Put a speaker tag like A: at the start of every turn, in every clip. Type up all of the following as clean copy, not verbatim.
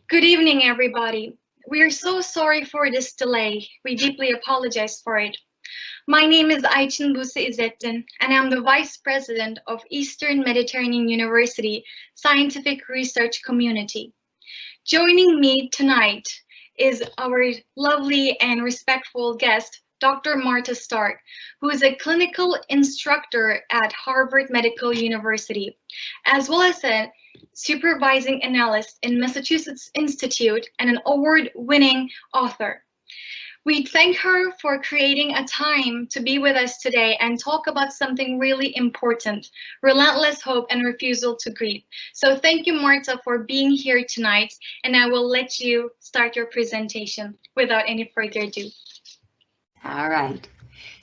A: Good evening, everybody. We are so sorry for this delay. We deeply apologize for it. My name is Ayçin Buse İzzettin, and I'm the Vice President of Eastern Mediterranean University Scientific Research Community. Joining me tonight is our lovely and respectful guest, Dr. Marta Stark, who is a clinical instructor at Harvard Medical University, as well as a supervising analyst in Massachusetts Institute and an award-winning author. We thank her for creating a time to be with us today and talk about something really important, relentless hope and refusal to grieve. So thank you, Marta, for being here tonight, and I will let you start your presentation without any further ado.
B: All right.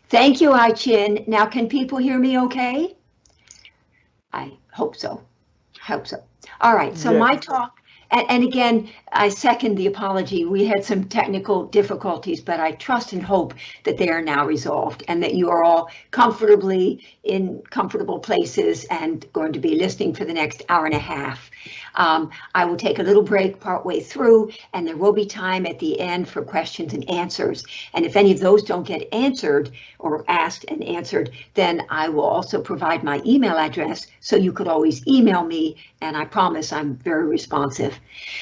B: Thank you, Ayçin. Now, can people hear me okay? I hope so. All right, so my talk, and again, I second the apology. We had some technical difficulties, but I trust and hope that they are now resolved and that you are all comfortably in comfortable places and going to be listening for the next hour and a half. I will take a little break partway through, and there will be time at the end for questions and answers. And if any of those don't get answered or asked and answered, then I will also provide my email address so you could always email me, and I promise I'm very responsive.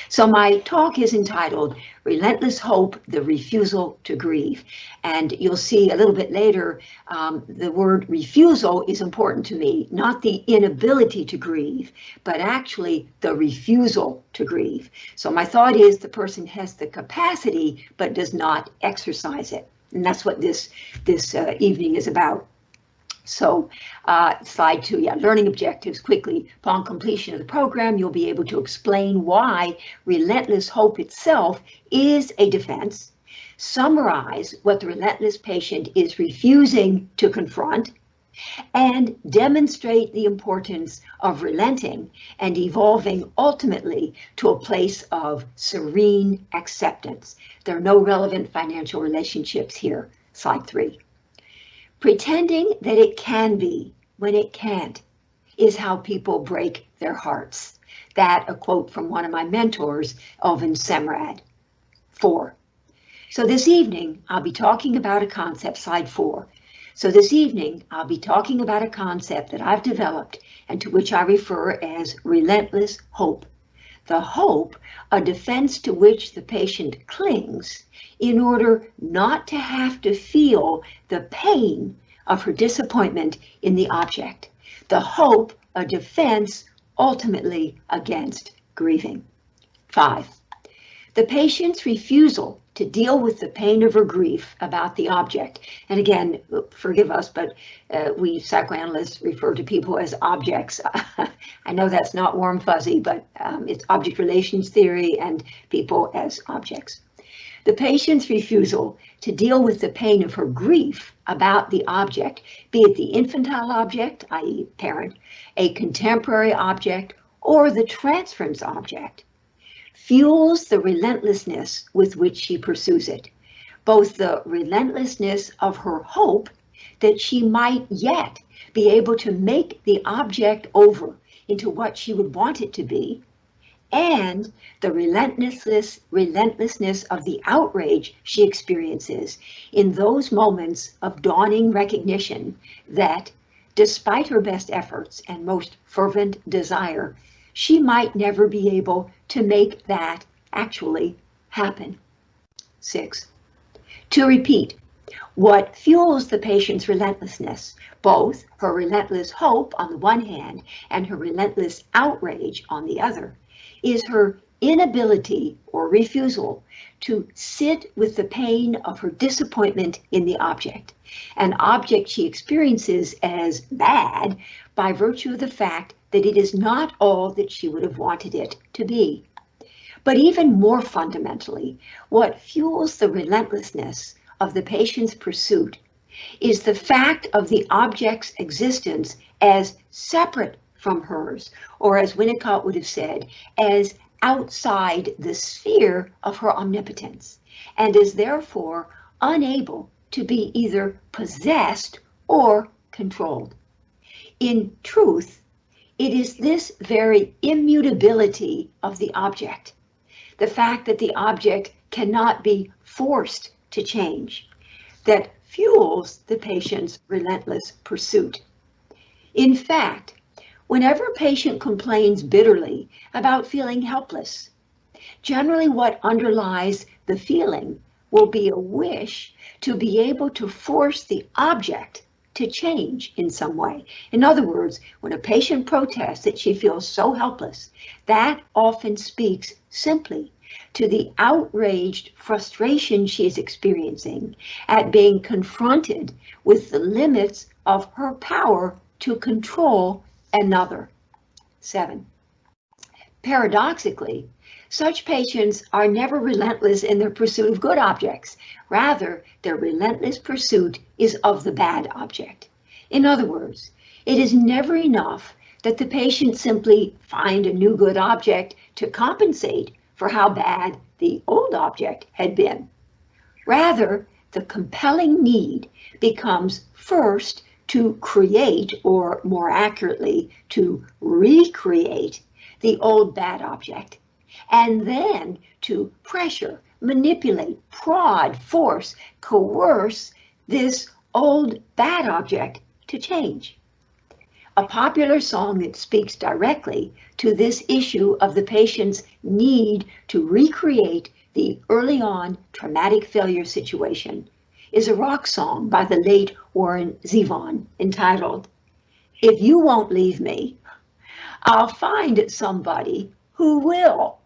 B: So my talk is entitled Relentless Hope, the Refusal to Grieve. And you'll see a little bit later, the word refusal is important to me, not the inability to grieve, but actually the refusal to grieve. So my thought is the person has the capacity, but does not exercise it. And that's what this evening is about. So slide 2, learning objectives quickly. Upon completion of the program, you'll be able to explain why relentless hope itself is a defense, summarize what the relentless patient is refusing to confront, and demonstrate the importance of relenting and evolving ultimately to a place of serene acceptance. There are no relevant financial relationships here. Slide 3. Pretending that it can be when it can't is how people break their hearts. That a quote from one of my mentors, Elvin Semrad. 4. So this evening, I'll be talking about a concept, slide 4. So this evening, I'll be talking about a concept that I've developed and to which I refer as relentless hope. The hope, a defense to which the patient clings in order not to have to feel the pain of her disappointment in the object. The hope, a defense ultimately against grieving. 5. The patient's refusal to deal with the pain of her grief about the object. And again, forgive us, but we psychoanalysts refer to people as objects. I know that's not warm fuzzy, but it's object relations theory and people as objects. The patient's refusal to deal with the pain of her grief about the object, be it the infantile object, i.e. parent, a contemporary object, or the transference object, fuels the relentlessness with which she pursues it, both the relentlessness of her hope that she might yet be able to make the object over into what she would want it to be, and the relentlessness of the outrage she experiences in those moments of dawning recognition that, despite her best efforts and most fervent desire, she might never be able to make that actually happen. 6. To repeat, what fuels the patient's relentlessness, both her relentless hope on the one hand and her relentless outrage on the other, is her inability or refusal to sit with the pain of her disappointment in the object, an object she experiences as bad by virtue of the fact that it is not all that she would have wanted it to be. But even more fundamentally, what fuels the relentlessness of the patient's pursuit is the fact of the object's existence as separate from hers, or as Winnicott would have said, as outside the sphere of her omnipotence, and is therefore unable to be either possessed or controlled. In truth, it is this very immutability of the object the fact that the object cannot be forced to change, that fuels the patient's relentless pursuit. In fact, whenever a patient complains bitterly about feeling helpless, generally what underlies the feeling will be a wish to be able to force the object to change in some way. In other words, when a patient protests that she feels so helpless, that often speaks simply to the outraged frustration she is experiencing at being confronted with the limits of her power to control another. 7. Paradoxically, such patients are never relentless in their pursuit of good objects. Rather, their relentless pursuit is of the bad object. In other words, it is never enough that the patient simply find a new good object to compensate for how bad the old object had been. Rather, the compelling need becomes first to create, or more accurately, to recreate the old bad object, and then to pressure, manipulate, prod, force, coerce this old bad object to change. A popular song that speaks directly to this issue of the patient's need to recreate the early on traumatic failure situation is a rock song by the late Warren Zevon entitled, "If You Won't Leave Me, I'll Find Somebody Who Will."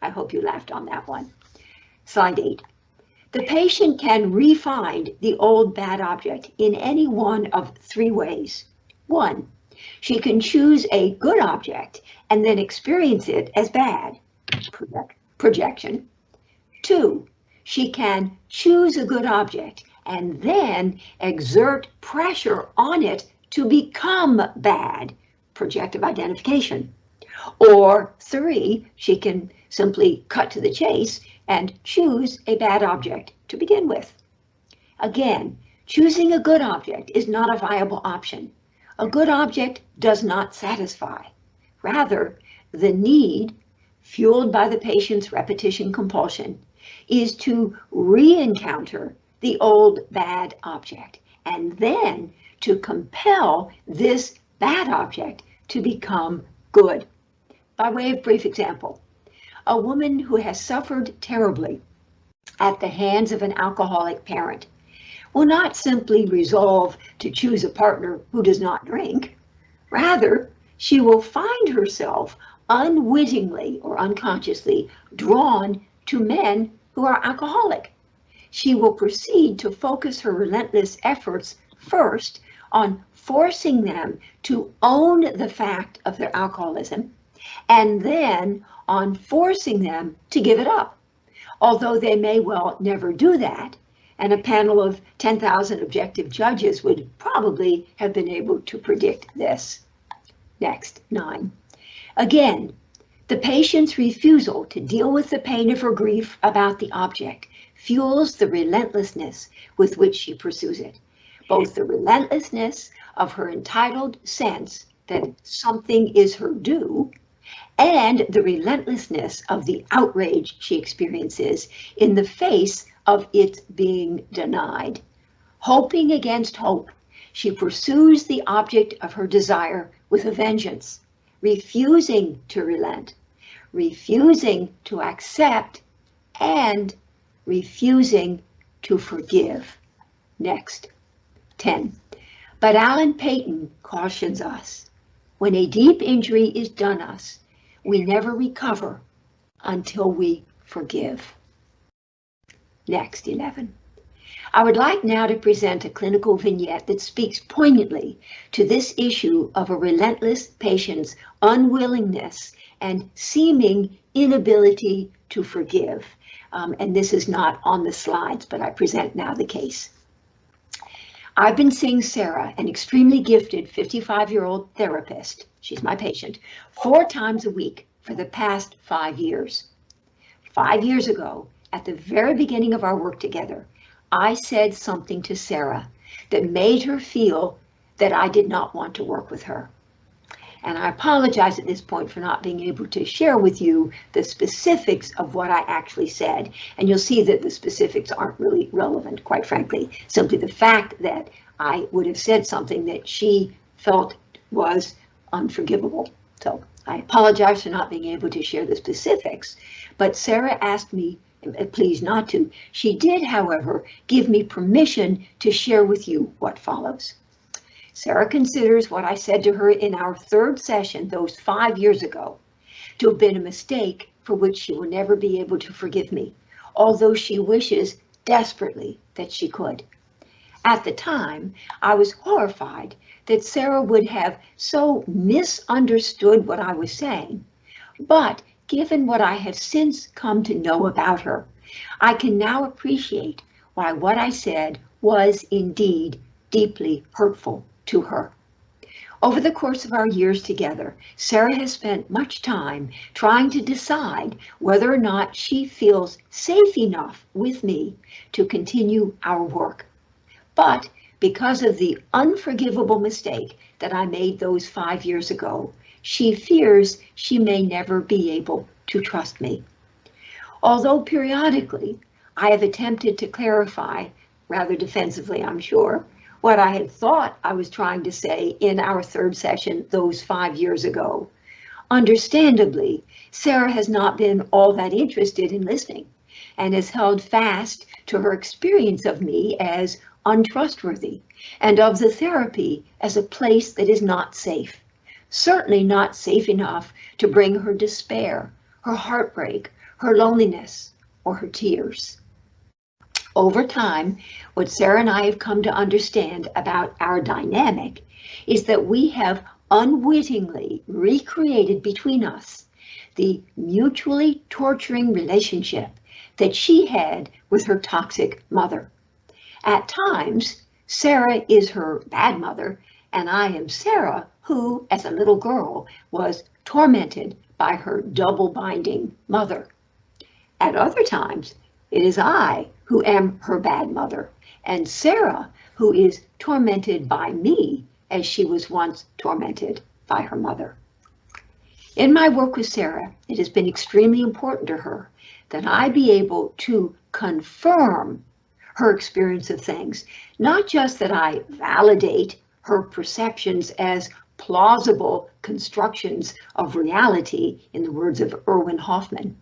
B: I hope you laughed on that one. Slide 8. The patient can re-find the old bad object in any one of 3 ways. 1, she can choose a good object and then experience it as bad, projection. 2, she can choose a good object and then exert pressure on it to become bad, projective identification. Or 3, she can simply cut to the chase and choose a bad object to begin with. Again, choosing a good object is not a viable option. A good object does not satisfy. Rather, the need, fueled by the patient's repetition compulsion, is to re-encounter the old bad object and then to compel this bad object to become good. By way of brief example, a woman who has suffered terribly at the hands of an alcoholic parent will not simply resolve to choose a partner who does not drink. Rather, she will find herself unwittingly or unconsciously drawn to men who are alcoholic. She will proceed to focus her relentless efforts first on forcing them to own the fact of their alcoholism, and then on forcing them to give it up, although they may well never do that, and a panel of 10,000 objective judges would probably have been able to predict this. Next, 9. Again, the patient's refusal to deal with the pain of her grief about the object fuels the relentlessness with which she pursues it, both the relentlessness of her entitled sense that something is her due, and the relentlessness of the outrage she experiences in the face of its being denied. Hoping against hope, she pursues the object of her desire with a vengeance, refusing to relent, refusing to accept, and refusing to forgive. Next, 10. But Alan Payton cautions us, when a deep injury is done us, we never recover until we forgive. Next, 11. I would like now to present a clinical vignette that speaks poignantly to this issue of a relentless patient's unwillingness and seeming inability to forgive. And this is not on the slides, but I present now the case. I've been seeing Sarah, an extremely gifted 55-year-old therapist, she's my patient, 4 times a week for the past 5 years. 5 years ago, at the very beginning of our work together, I said something to Sarah that made her feel that I did not want to work with her. And I apologize at this point for not being able to share with you the specifics of what I actually said. And you'll see that the specifics aren't really relevant, quite frankly. Simply the fact that I would have said something that she felt was unforgivable. So I apologize for not being able to share the specifics, but Sarah asked me please not to. She did, however, give me permission to share with you what follows. Sarah considers what I said to her in our third session, those 5 years ago, to have been a mistake for which she will never be able to forgive me, although she wishes desperately that she could. At the time, I was horrified that Sarah would have so misunderstood what I was saying, but given what I have since come to know about her, I can now appreciate why what I said was indeed deeply hurtful to her. Over the course of our years together, Sarah has spent much time trying to decide whether or not she feels safe enough with me to continue our work. But because of the unforgivable mistake that I made those 5 years ago, she fears she may never be able to trust me. Although periodically I have attempted to clarify, rather defensively I'm sure, what I had thought I was trying to say in our third session those 5 years ago, understandably, Sarah has not been all that interested in listening and has held fast to her experience of me as untrustworthy and of the therapy as a place that is not safe. Certainly not safe enough to bring her despair, her heartbreak, her loneliness, or her tears. Over time, what Sarah and I have come to understand about our dynamic is that we have unwittingly recreated between us the mutually torturing relationship that she had with her toxic mother. At times, Sarah is her bad mother, and I am Sarah, who, as a little girl, was tormented by her double-binding mother. At other times, it is I who am her bad mother, and Sarah who is tormented by me as she was once tormented by her mother. In my work with Sarah, it has been extremely important to her that I be able to confirm her experience of things, not just that I validate her perceptions as plausible constructions of reality, in the words of Erwin Hoffman,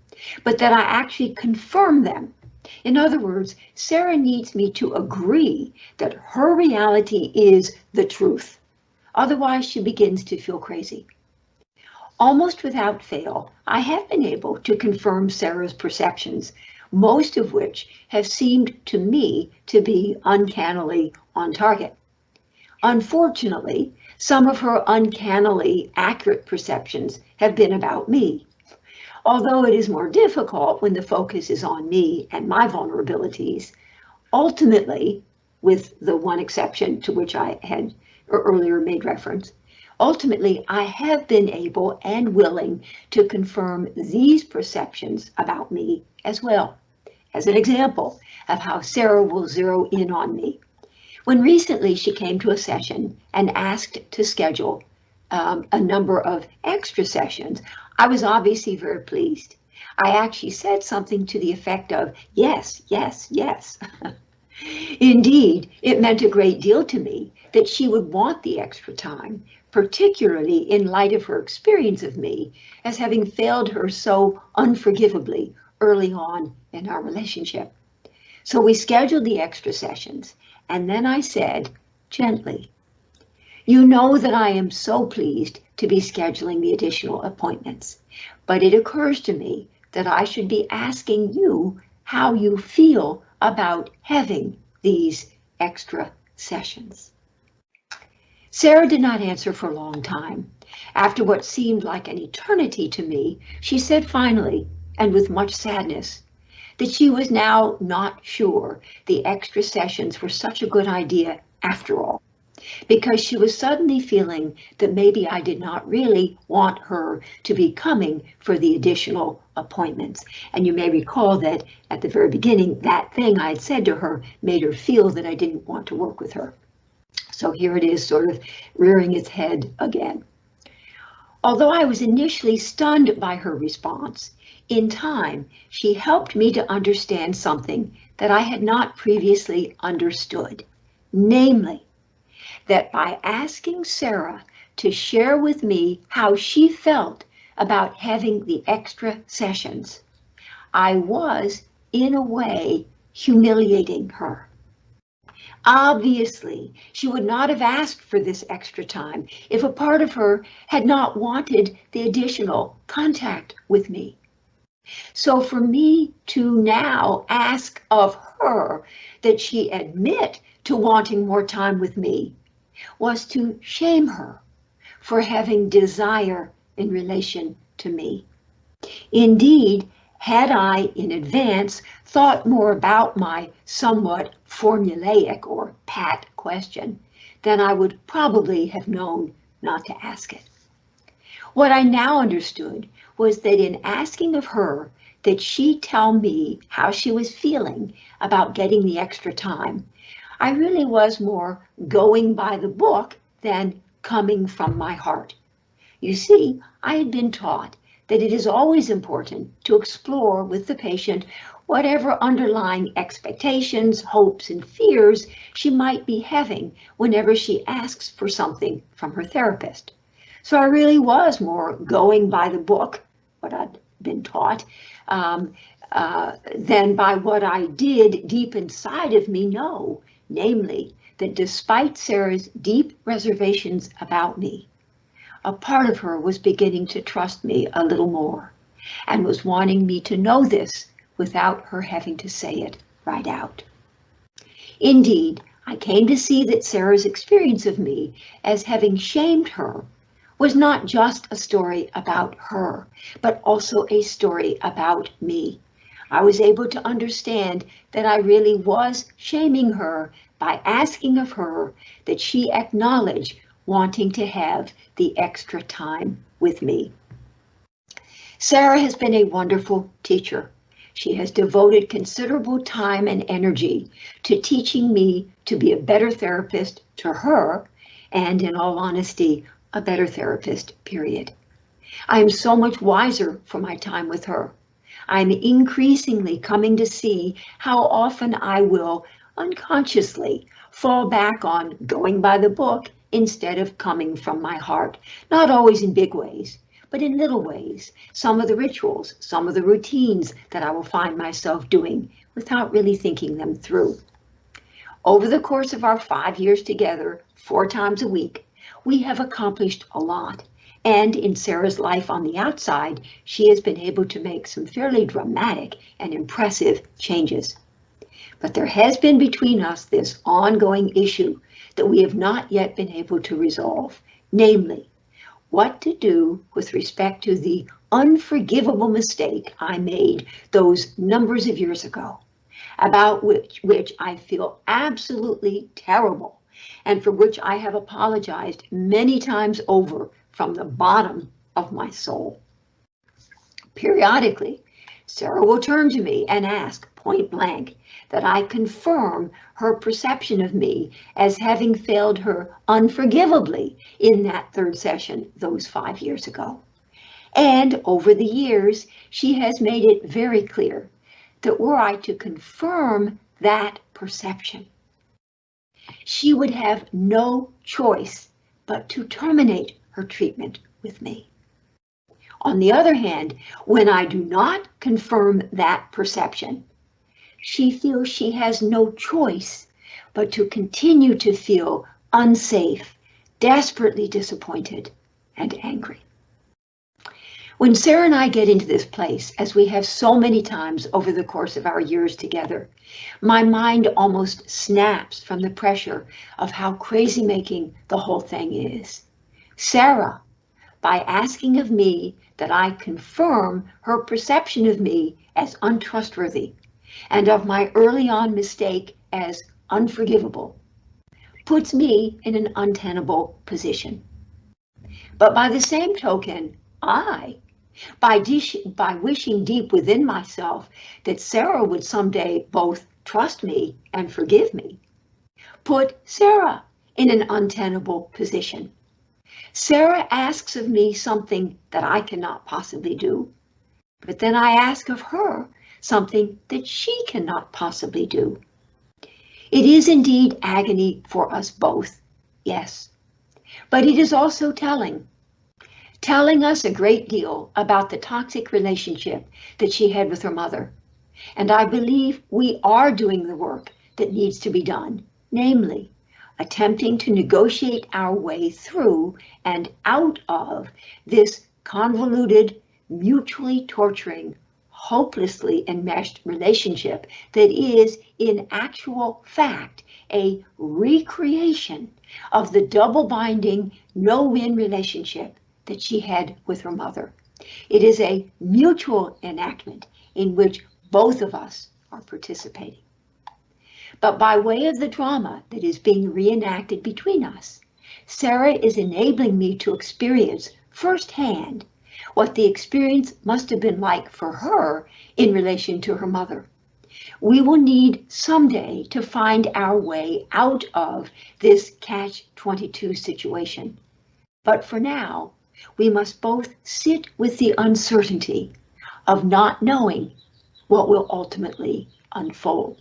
B: but that I actually confirm them. In other words, Sarah needs me to agree that her reality is the truth. Otherwise, she begins to feel crazy. Almost without fail, I have been able to confirm Sarah's perceptions, most of which have seemed to me to be uncannily on target. Unfortunately, some of her uncannily accurate perceptions have been about me. Although it is more difficult when the focus is on me and my vulnerabilities, ultimately, with the one exception to which I had earlier made reference, ultimately, I have been able and willing to confirm these perceptions about me as well, as an example of how Sarah will zero in on me. When recently she came to a session and asked to schedule a number of extra sessions, I was obviously very pleased. I actually said something to the effect of, yes, yes, yes. Indeed, it meant a great deal to me that she would want the extra time, particularly in light of her experience of me as having failed her so unforgivably early on in our relationship. So we scheduled the extra sessions, and then I said, gently, you know that I am so pleased to be scheduling the additional appointments, but it occurs to me that I should be asking you how you feel about having these extra sessions. Sarah did not answer for a long time. After what seemed like an eternity to me, she said finally, and with much sadness, that she was now not sure the extra sessions were such a good idea after all, because she was suddenly feeling that maybe I did not really want her to be coming for the additional appointments. And you may recall that at the very beginning, that thing I had said to her made her feel that I didn't want to work with her. So here it is sort of rearing its head again. Although I was initially stunned by her response, in time, she helped me to understand something that I had not previously understood, namely, that by asking Sarah to share with me how she felt about having the extra sessions, I was, in a way, humiliating her. Obviously, she would not have asked for this extra time if a part of her had not wanted the additional contact with me. So for me to now ask of her that she admit to wanting more time with me was to shame her for having desire in relation to me. Indeed, had I in advance thought more about my somewhat formulaic or pat question, then I would probably have known not to ask it. What I now understood was that in asking of her that she tell me how she was feeling about getting the extra time, I really was more going by the book than coming from my heart. You see, I had been taught that it is always important to explore with the patient whatever underlying expectations, hopes, and fears she might be having whenever she asks for something from her therapist. So I really was more going by the book, what I'd been taught, than by what I did deep inside of me know, namely that despite Sarah's deep reservations about me, a part of her was beginning to trust me a little more and was wanting me to know this without her having to say it right out. Indeed, I came to see that Sarah's experience of me as having shamed her was not just a story about her, but also a story about me. I was able to understand that I really was shaming her by asking of her that she acknowledge wanting to have the extra time with me. Sarah has been a wonderful teacher. She has devoted considerable time and energy to teaching me to be a better therapist to her, and in all honesty, a better therapist, period. I am so much wiser for my time with her. I'm increasingly coming to see how often I will unconsciously fall back on going by the book instead of coming from my heart, not always in big ways, but in little ways, some of the rituals, some of the routines that I will find myself doing without really thinking them through. Over the course of our 5 years together, 4 times a week, we have accomplished a lot. And in Sarah's life on the outside, she has been able to make some fairly dramatic and impressive changes. But there has been between us this ongoing issue that we have not yet been able to resolve, namely, what to do with respect to the unforgivable mistake I made those numbers of years ago, about which I feel absolutely terrible, and for which I have apologized many times over from the bottom of my soul. Periodically, Sarah will turn to me and ask point blank that I confirm her perception of me as having failed her unforgivably in that 3rd session those 5 years ago. And over the years, she has made it very clear that were I to confirm that perception, she would have no choice but to terminate her treatment with me. On the other hand, when I do not confirm that perception, she feels she has no choice but to continue to feel unsafe, desperately disappointed, and angry. When Sarah and I get into this place, as we have so many times over the course of our years together, my mind almost snaps from the pressure of how crazy-making the whole thing is. Sarah, by asking of me that I confirm her perception of me as untrustworthy and of my early on mistake as unforgivable, puts me in an untenable position. But by the same token, I, by wishing deep within myself that Sarah would someday both trust me and forgive me, put Sarah in an untenable position. Sarah asks of me something that I cannot possibly do, but then I ask of her something that she cannot possibly do. It is indeed agony for us both, yes, but it is also telling us a great deal about the toxic relationship that she had with her mother. And I believe we are doing the work that needs to be done, namely, attempting to negotiate our way through and out of this convoluted, mutually torturing, hopelessly enmeshed relationship that is, in actual fact, a recreation of the double-binding, no-win relationship that she had with her mother. It is a mutual enactment in which both of us are participating. But by way of the drama that is being reenacted between us, Sarah is enabling me to experience firsthand what the experience must have been like for her in relation to her mother. We will need someday to find our way out of this catch-22 situation. But for now, we must both sit with the uncertainty of not knowing what will ultimately unfold.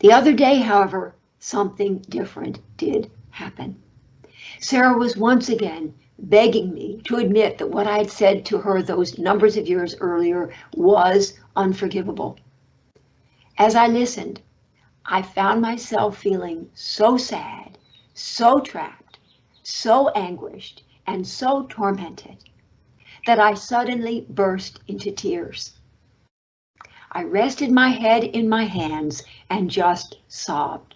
B: The other day, however, something different did happen. Sarah was once again begging me to admit that what I had said to her those numbers of years earlier was unforgivable. As I listened, I found myself feeling so sad, so trapped, so anguished, and so tormented that I suddenly burst into tears. I rested my head in my hands and just sobbed.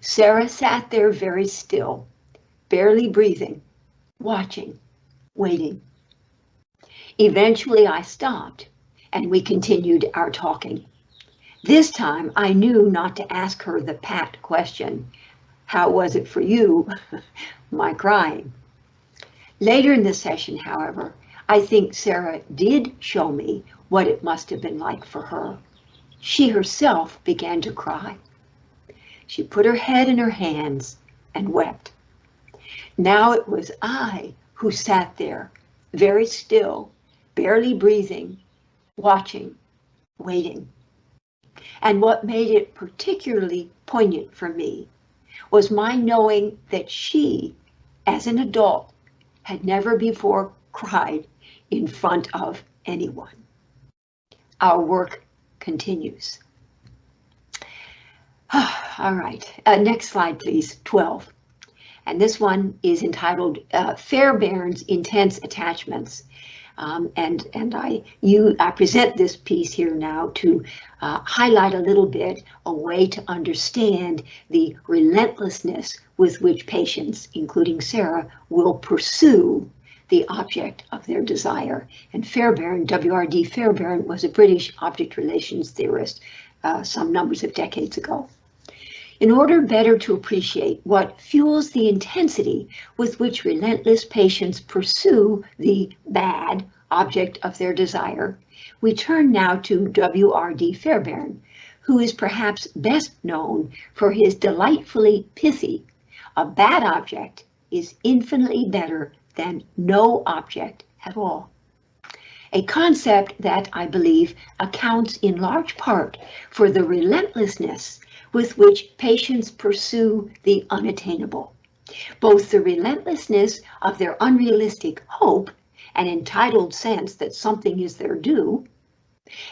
B: Sarah sat there very still, barely breathing, watching, waiting. Eventually I stopped and we continued our talking. This time I knew not to ask her the pat question, "How was it for you?" my crying. Later in the session, however, I think Sarah did show me what it must have been like for her. She herself began to cry. She put her head in her hands and wept. Now it was I who sat there, very still, barely breathing, watching, waiting. And what made it particularly poignant for me was my knowing that she, as an adult, had never before cried in front of anyone. Our work continues. All right, next slide, please, 12. And this one is entitled Fairbairn's Intense Attachments. I present this piece here now to highlight a little bit a way to understand the relentlessness with which patients, including Sarah, will pursue the object of their desire. And Fairbairn, W.R.D. Fairbairn, was a British object relations theorist some numbers of decades ago. In order better to appreciate what fuels the intensity with which relentless patients pursue the bad object of their desire, we turn now to W.R.D. Fairbairn, who is perhaps best known for his delightfully pithy, "A bad object is infinitely better than no object at all." A concept that I believe accounts in large part for the relentlessness with which patients pursue the unattainable, both the relentlessness of their unrealistic hope, an entitled sense that something is their due,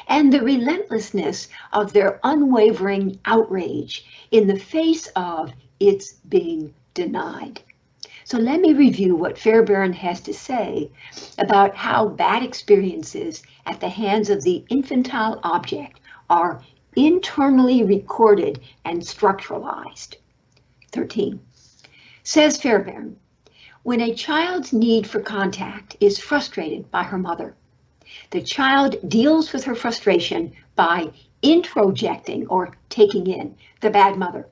B: and the relentlessness of their unwavering outrage in the face of its being denied. So let me review what Fairbairn has to say about how bad experiences at the hands of the infantile object are internally recorded and structuralized. 13. Says Fairbairn, when a child's need for contact is frustrated by her mother, the child deals with her frustration by introjecting or taking in the bad mother.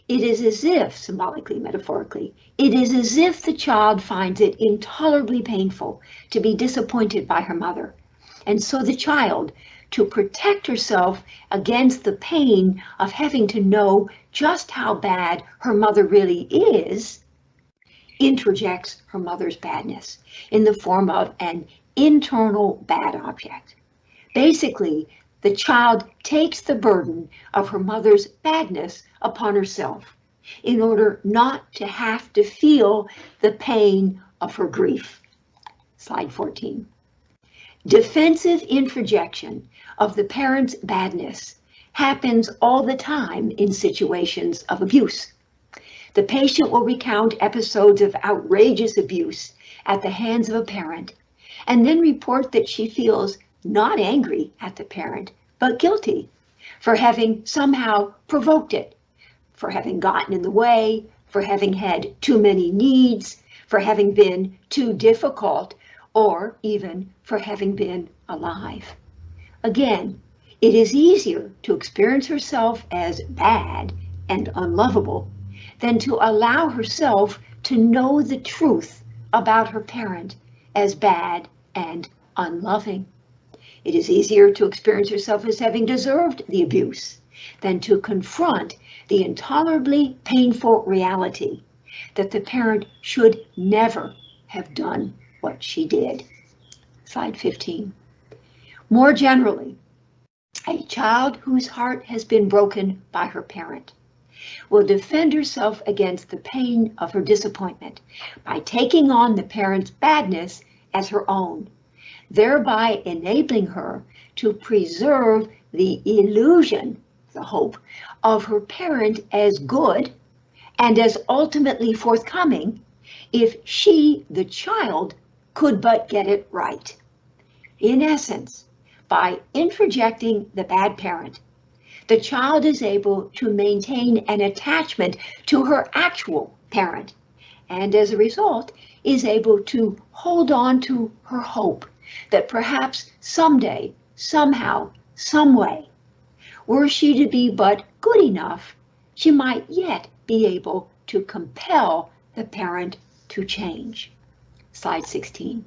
B: It is as if, symbolically, metaphorically, it is as if the child finds it intolerably painful to be disappointed by her mother. And so the child, to protect herself against the pain of having to know just how bad her mother really is, introjects her mother's badness in the form of an internal bad object. Basically, the child takes the burden of her mother's badness upon herself in order not to have to feel the pain of her grief. Slide 14. Defensive introjection of the parent's badness happens all the time in situations of abuse. The patient will recount episodes of outrageous abuse at the hands of a parent and then report that she feels not angry at the parent, but guilty for having somehow provoked it, for having gotten in the way, for having had too many needs, for having been too difficult, or even for having been alive. Again, it is easier to experience herself as bad and unlovable than to allow herself to know the truth about her parent as bad and unloving. It is easier to experience herself as having deserved the abuse than to confront the intolerably painful reality that the parent should never have done what she did. Slide 15. More generally, a child whose heart has been broken by her parent will defend herself against the pain of her disappointment by taking on the parent's badness as her own, thereby enabling her to preserve the illusion, the hope, of her parent as good and as ultimately forthcoming if she, the child, could but get it right. In essence, by introjecting the bad parent, the child is able to maintain an attachment to her actual parent, and as a result, is able to hold on to her hope that perhaps someday, somehow, some way, were she to be but good enough, she might yet be able to compel the parent to change. Slide 16.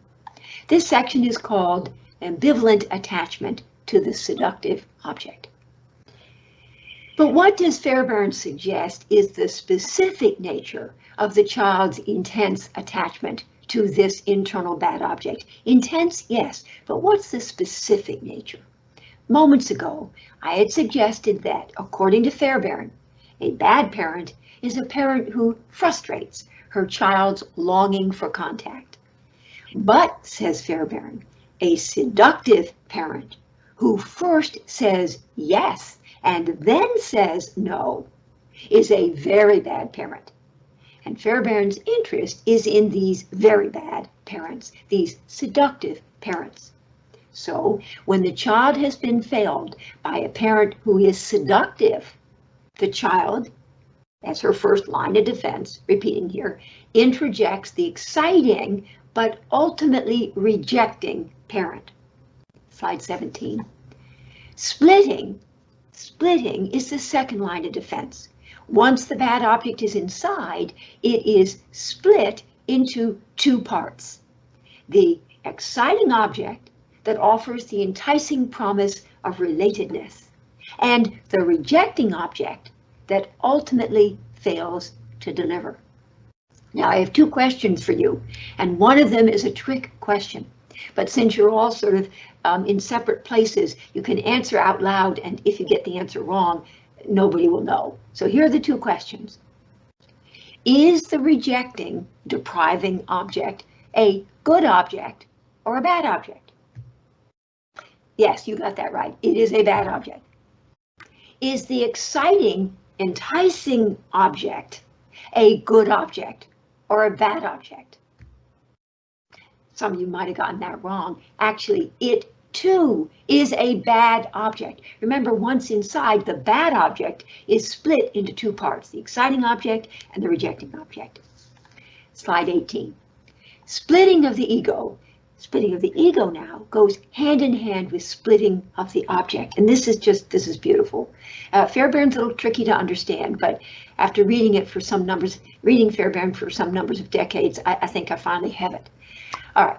B: This section is called ambivalent attachment to the seductive object. But what does Fairbairn suggest is the specific nature of the child's intense attachment to this internal bad object? Intense, yes, but what's the specific nature? Moments ago, I had suggested that, according to Fairbairn, a bad parent is a parent who frustrates her child's longing for contact. But, says Fairbairn, a seductive parent who first says yes and then says no is a very bad parent. And Fairbairn's interest is in these very bad parents, these seductive parents. So when the child has been failed by a parent who is seductive, the child, as her first line of defense, repeating here, introjects the exciting but ultimately rejecting parent. Slide 17. Splitting is the second line of defense. Once the bad object is inside, it is split into two parts. The exciting object that offers the enticing promise of relatedness, and the rejecting object that ultimately fails to deliver. Now, I have two questions for you, and one of them is a trick question. But since you're all sort of in separate places, you can answer out loud, and if you get the answer wrong, nobody will know. So here are the two questions. Is the rejecting, depriving object a good object or a bad object? Yes, you got that right. It is a bad object. Is the exciting, enticing object a good object or a bad object? Some of you might have gotten that wrong. Actually, it too is a bad object. Remember, once inside, the bad object is split into two parts, the exciting object and the rejecting object. Slide 18. Splitting of the ego now goes hand in hand with splitting of the object. And this is beautiful. Fairbairn's a little tricky to understand, but after reading Fairbairn for some numbers of decades, I think I finally have it. All right,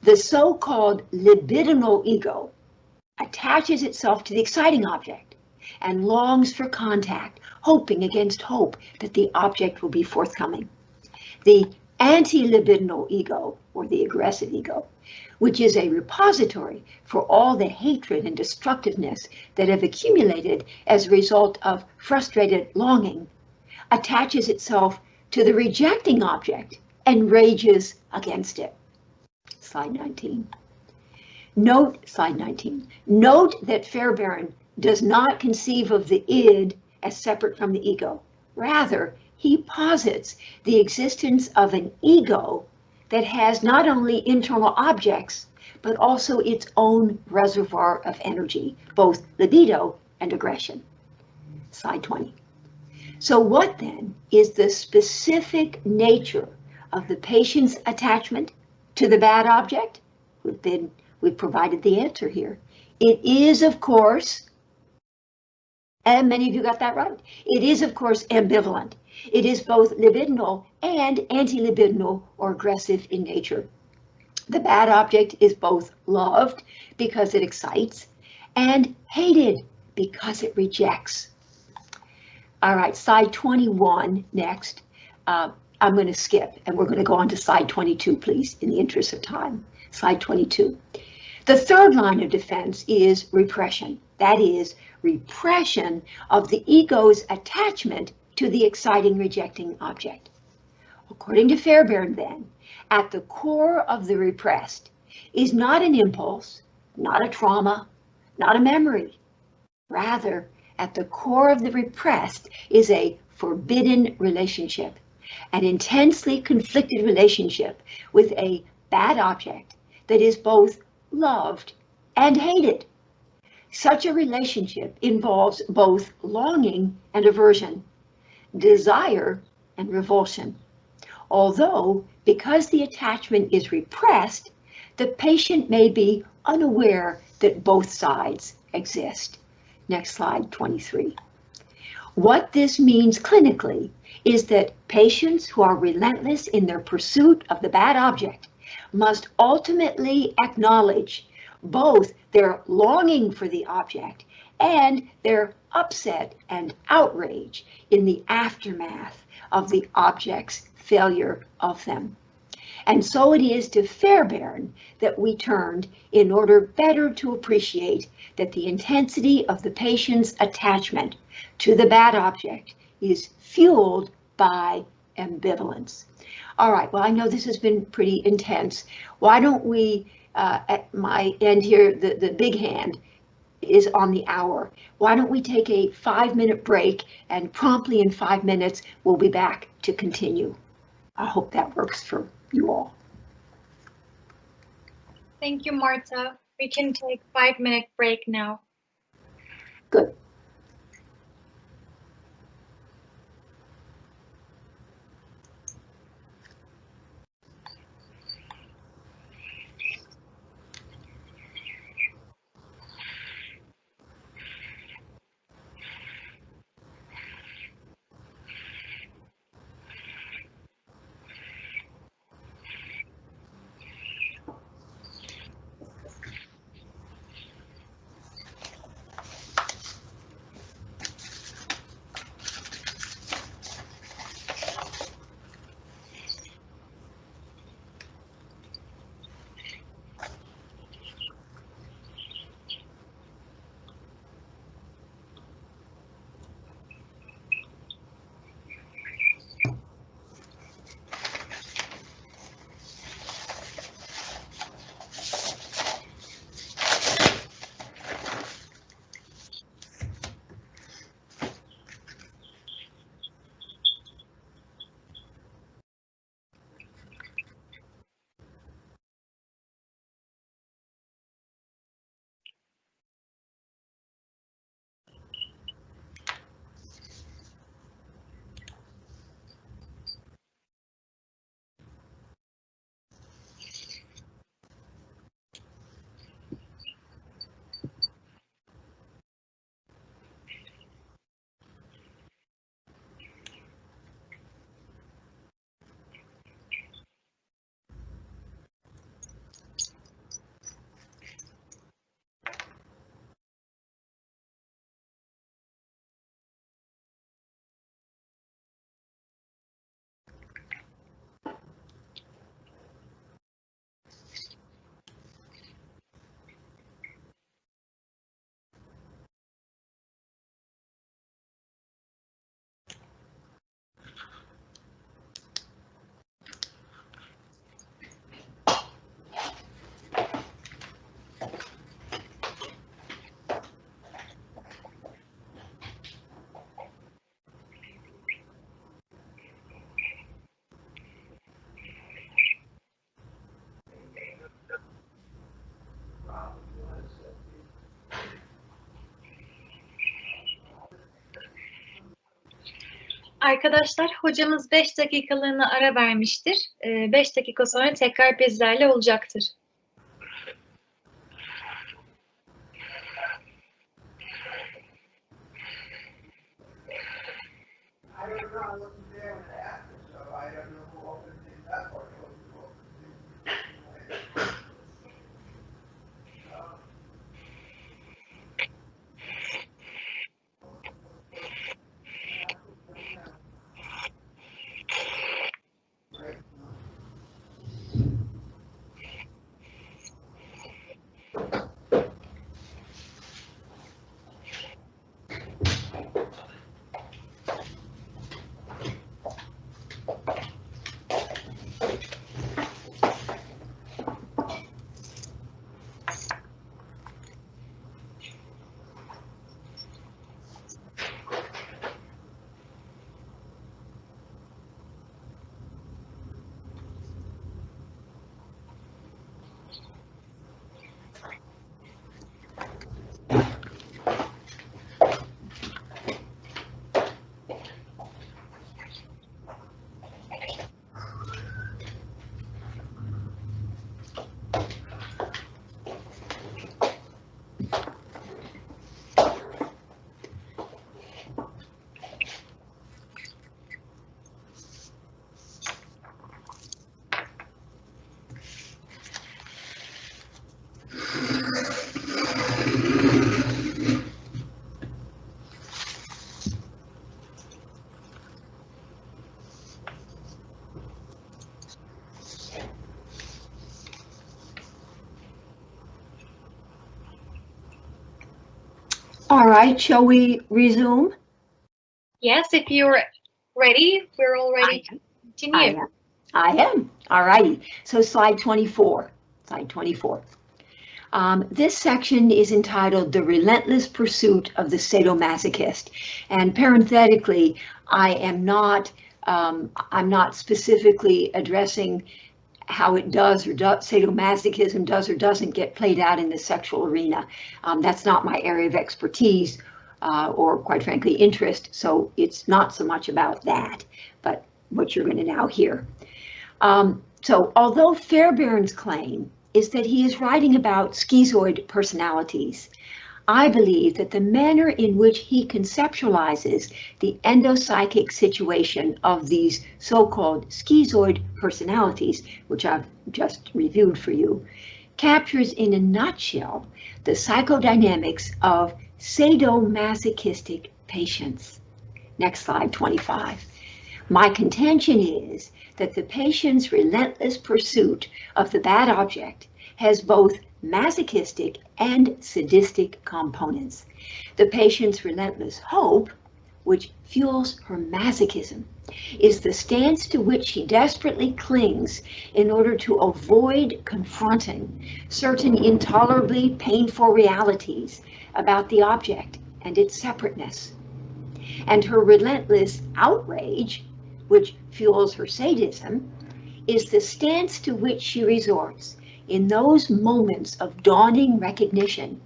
B: the so-called libidinal ego attaches itself to the exciting object and longs for contact, hoping against hope that the object will be forthcoming. The anti-libidinal ego, or the aggressive ego, which is a repository for all the hatred and destructiveness that have accumulated as a result of frustrated longing, attaches itself to the rejecting object and rages against it. Slide 19. Slide 19. Note that Fairbairn does not conceive of the id as separate from the ego. Rather, he posits the existence of an ego that has not only internal objects, but also its own reservoir of energy, both libido and aggression. Slide 20. So what then is the specific nature of the patient's attachment to the bad object? We've provided the answer here. It is, of course, and many of you got that right, it is, of course, ambivalent. It is both libidinal and anti-libidinal or aggressive in nature. The bad object is both loved because it excites and hated because it rejects. All right, slide 21 next. I'm going to skip and we're going to go on to slide 22, please, in the interest of time. Slide 22. The third line of defense is repression. That is, repression of the ego's attachment to the exciting, rejecting object. According to Fairbairn, then, at the core of the repressed is not an impulse, not a trauma, not a memory. Rather, at the core of the repressed is a forbidden relationship, an intensely conflicted relationship with a bad object that is both loved and hated. Such a relationship involves both longing and aversion, desire and revulsion. Although, because the attachment is repressed, the patient may be unaware that both sides exist. Next slide, 23. What this means clinically is that patients who are relentless in their pursuit of the bad object must ultimately acknowledge both their longing for the object and their upset and outrage in the aftermath of the object's failure of them. And so it is to Fairbairn that we turned in order better to appreciate that the intensity of the patient's attachment to the bad object is fueled by ambivalence. All right, well, I know this has been pretty intense. Why don't we, at my end here, the big hand is on the hour. Why don't we take a 5-minute break, and promptly in 5 minutes, we'll be back to continue. I hope that works for you all.
A: Thank you, Marta. We can take 5-minute break now.
B: Good.
A: Arkadaşlar, hocamız 5 dakikalığına ara vermiştir. 5 dakika sonra tekrar bizlerle olacaktır.
B: All right, shall we resume?
A: Yes, if you're ready, we're all ready to continue.
B: I am. All righty. So slide 24. Slide 24. This section is entitled The Relentless Pursuit of the Sadomasochist. And parenthetically, I'm not specifically addressing how it does or sadomasochism does or doesn't get played out in the sexual arena. That's not my area of expertise or, quite frankly, interest. So it's not so much about that, but what you're going to now hear. So although Fairbairn's claim is that he is writing about schizoid personalities, I believe that the manner in which he conceptualizes the endopsychic situation of these so-called schizoid personalities, which I've just reviewed for you, captures in a nutshell the psychodynamics of sadomasochistic patients. Next slide, 25. My contention is that the patient's relentless pursuit of the bad object has both masochistic and sadistic components. The patient's relentless hope, which fuels her masochism, is the stance to which she desperately clings in order to avoid confronting certain intolerably painful realities about the object and its separateness. And her relentless outrage, which fuels her sadism, is the stance to which she resorts in those moments of dawning recognition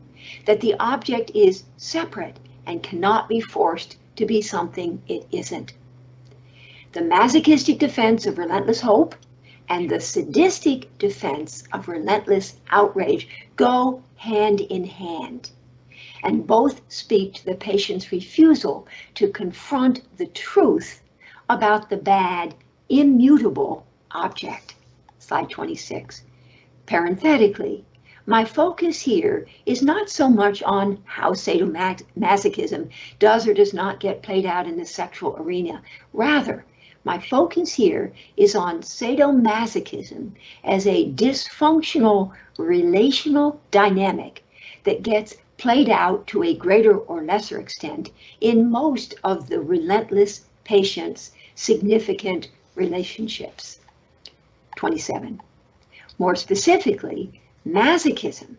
B: that the object is separate and cannot be forced to be something it isn't. The masochistic defense of relentless hope and the sadistic defense of relentless outrage go hand in hand, and both speak to the patient's refusal to confront the truth about the bad, immutable object. Slide 26. Parenthetically, my focus here is not so much on how sadomasochism does or does not get played out in the sexual arena. Rather, my focus here is on sadomasochism as a dysfunctional relational dynamic that gets played out to a greater or lesser extent in most of the relentless patient's significant relationships. 27. More specifically, masochism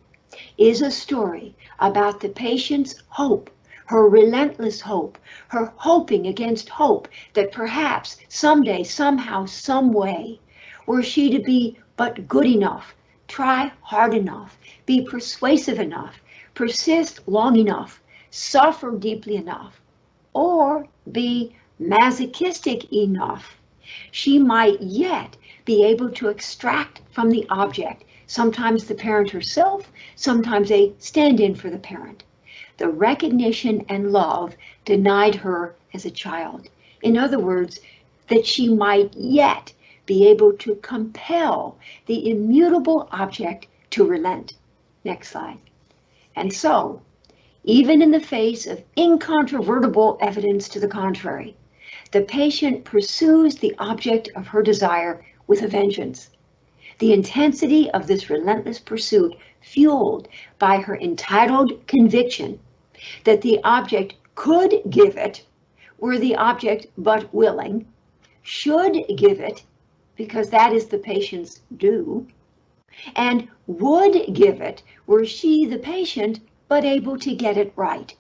B: is a story about the patient's hope, her relentless hope, her hoping against hope that perhaps someday, somehow, some way, were she to be but good enough, try hard enough, be persuasive enough, persist long enough, suffer deeply enough, or be masochistic enough, she might yet be able to extract from the object, sometimes the parent herself, sometimes a stand-in for the parent, the recognition and love denied her as a child. In other words, that she might yet be able to compel the immutable object to relent. Next slide. And so, even in the face of incontrovertible evidence to the contrary, the patient pursues the object of her desire with a vengeance. The intensity of this relentless pursuit, fueled by her entitled conviction that the object could give it, were the object but willing, should give it, because that is the patient's due, and would give it were she, the patient, but able to get it right.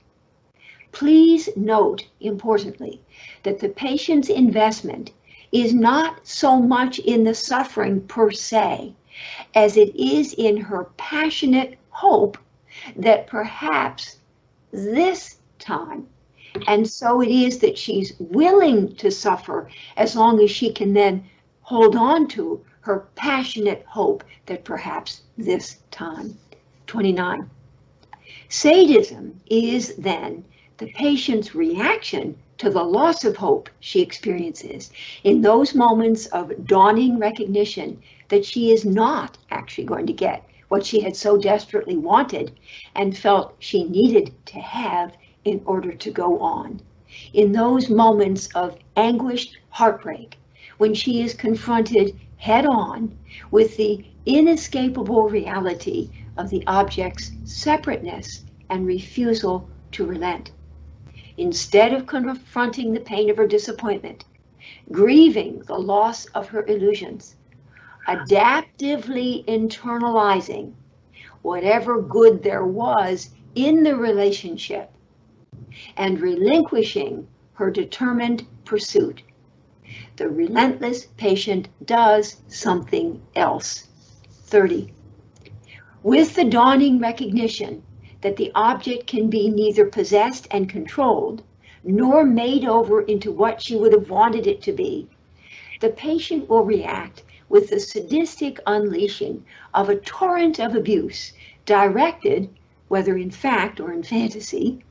B: Please note, importantly, that the patient's investment is not so much in the suffering per se, as it is in her passionate hope that perhaps this time, and so it is that she's willing to suffer as long as she can then hold on to her passionate hope that perhaps this time. 29. Sadism is then the patient's reaction to the loss of hope she experiences in those moments of dawning recognition that she is not actually going to get what she had so desperately wanted and felt she needed to have in order to go on. In those moments of anguished heartbreak, when she is confronted head on with the inescapable reality of the object's separateness and refusal to relent. Instead of confronting the pain of her disappointment, grieving the loss of her illusions, adaptively internalizing whatever good there was in the relationship, and relinquishing her determined pursuit, the relentless patient does something else. 30. With the dawning recognition that the object can be neither possessed and controlled, nor made over into what she would have wanted it to be, the patient will react with the sadistic unleashing of a torrent of abuse directed, whether in fact or in fantasy,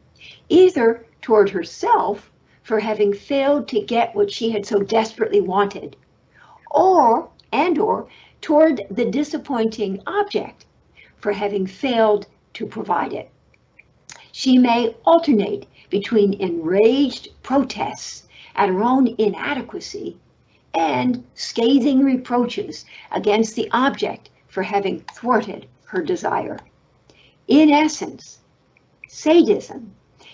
B: either toward herself for having failed to get what she had so desperately wanted, or toward the disappointing object for having failed to provide it. She may alternate between enraged protests at her own inadequacy and scathing reproaches against the object for having thwarted her desire. In essence, sadism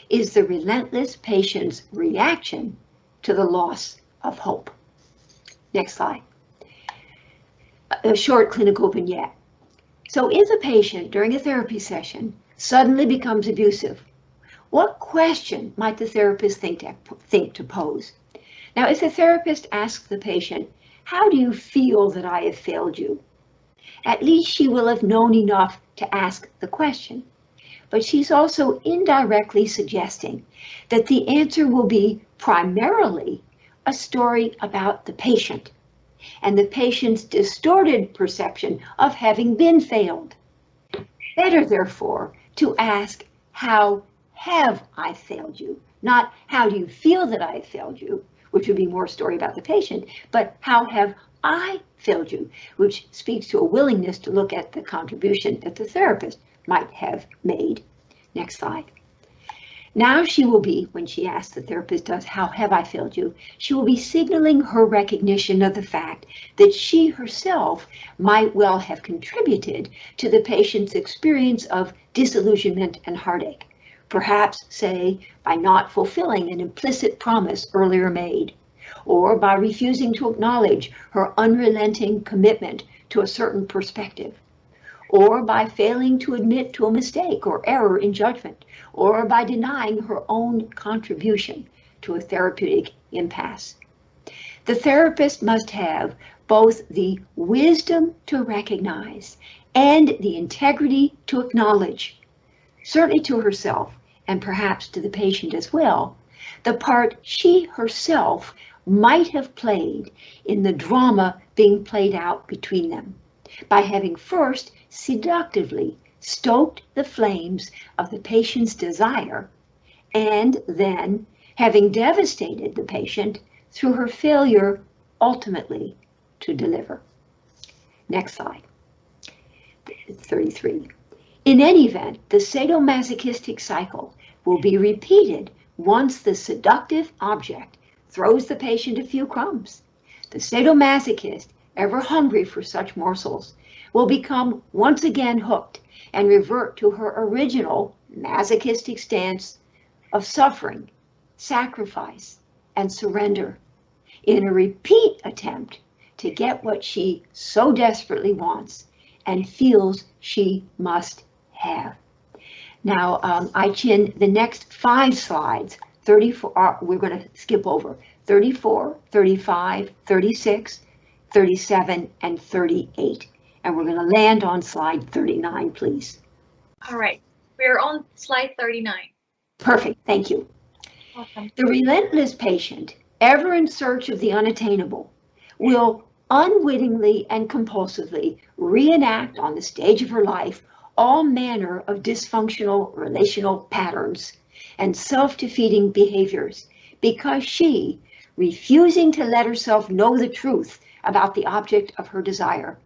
B: is the relentless patient's reaction to the loss of hope. Next slide. A short clinical vignette. So if a patient during a therapy session suddenly becomes abusive, what question might the therapist think to pose? Now, if the therapist asks the patient, "How do you feel that I have failed you?" At least she will have known enough to ask the question. But she's also indirectly suggesting that the answer will be primarily a story about the patient and the patient's distorted perception of having been failed. Better, therefore, to ask, "How have I failed you?" Not "How do you feel that I have failed you?" which would be more a story about the patient, but "How have I failed you?" which speaks to a willingness to look at the contribution that the therapist might have made. Next slide. Now she will be, when she asks the therapist, "How have I failed you?" she will be signaling her recognition of the fact that she herself might well have contributed to the patient's experience of disillusionment and heartache. Perhaps, say, by not fulfilling an implicit promise earlier made, or by refusing to acknowledge her unrelenting commitment to a certain perspective, or by failing to admit to a mistake or error in judgment, or by denying her own contribution to a therapeutic impasse. The therapist must have both the wisdom to recognize and the integrity to acknowledge, certainly to herself and perhaps to the patient as well, the part she herself might have played in the drama being played out between them, by having first seductively stoked the flames of the patient's desire, and then having devastated the patient through her failure ultimately to deliver. Next slide, 33. In any event, the sadomasochistic cycle will be repeated once the seductive object throws the patient a few crumbs. The sadomasochist, ever hungry for such morsels, will become once again hooked and revert to her original masochistic stance of suffering, sacrifice, and surrender in a repeat attempt to get what she so desperately wants and feels she must have. Now, I-Chin, the next 5 slides, 34, we're going to skip over 34, 35, 36, 37, and 38. And we're going to land on slide 39, please.
A: All right, we're on slide 39.
B: Perfect, thank you.
A: Awesome.
B: The relentless patient, ever in search of the unattainable, will unwittingly and compulsively reenact on the stage of her life all manner of dysfunctional relational patterns and self-defeating behaviors because she, refusing to let herself know the truth about the object of her desire,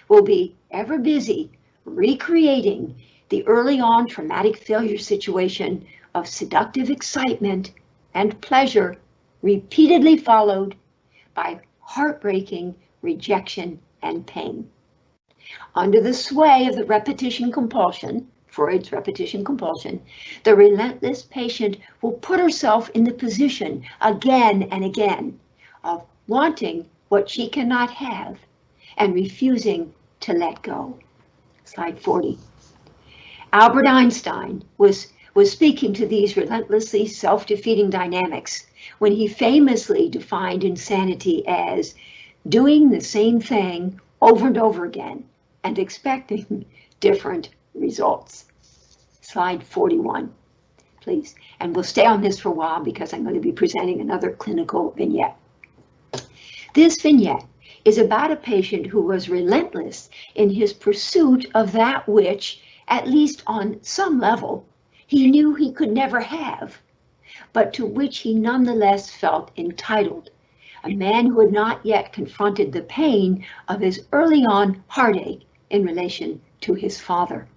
B: will be ever busy recreating the early on traumatic failure situation of seductive excitement and pleasure, repeatedly followed by heartbreaking rejection and pain. Under the sway of the repetition compulsion, Freud's repetition compulsion, the relentless patient will put herself in the position again and again of wanting what she cannot have and refusing to let go. Slide 40. Albert Einstein was speaking to these relentlessly self-defeating dynamics when he famously defined insanity as doing the same thing over and over again and expecting different results. Slide 41, please. And we'll stay on this for a while because I'm going to be presenting another clinical vignette. This vignette is about a patient who was relentless in his pursuit of that which, at least on some level, he knew he could never have, but to which he nonetheless felt entitled. A man who had not yet confronted the pain of his early on heartache in relation to his father.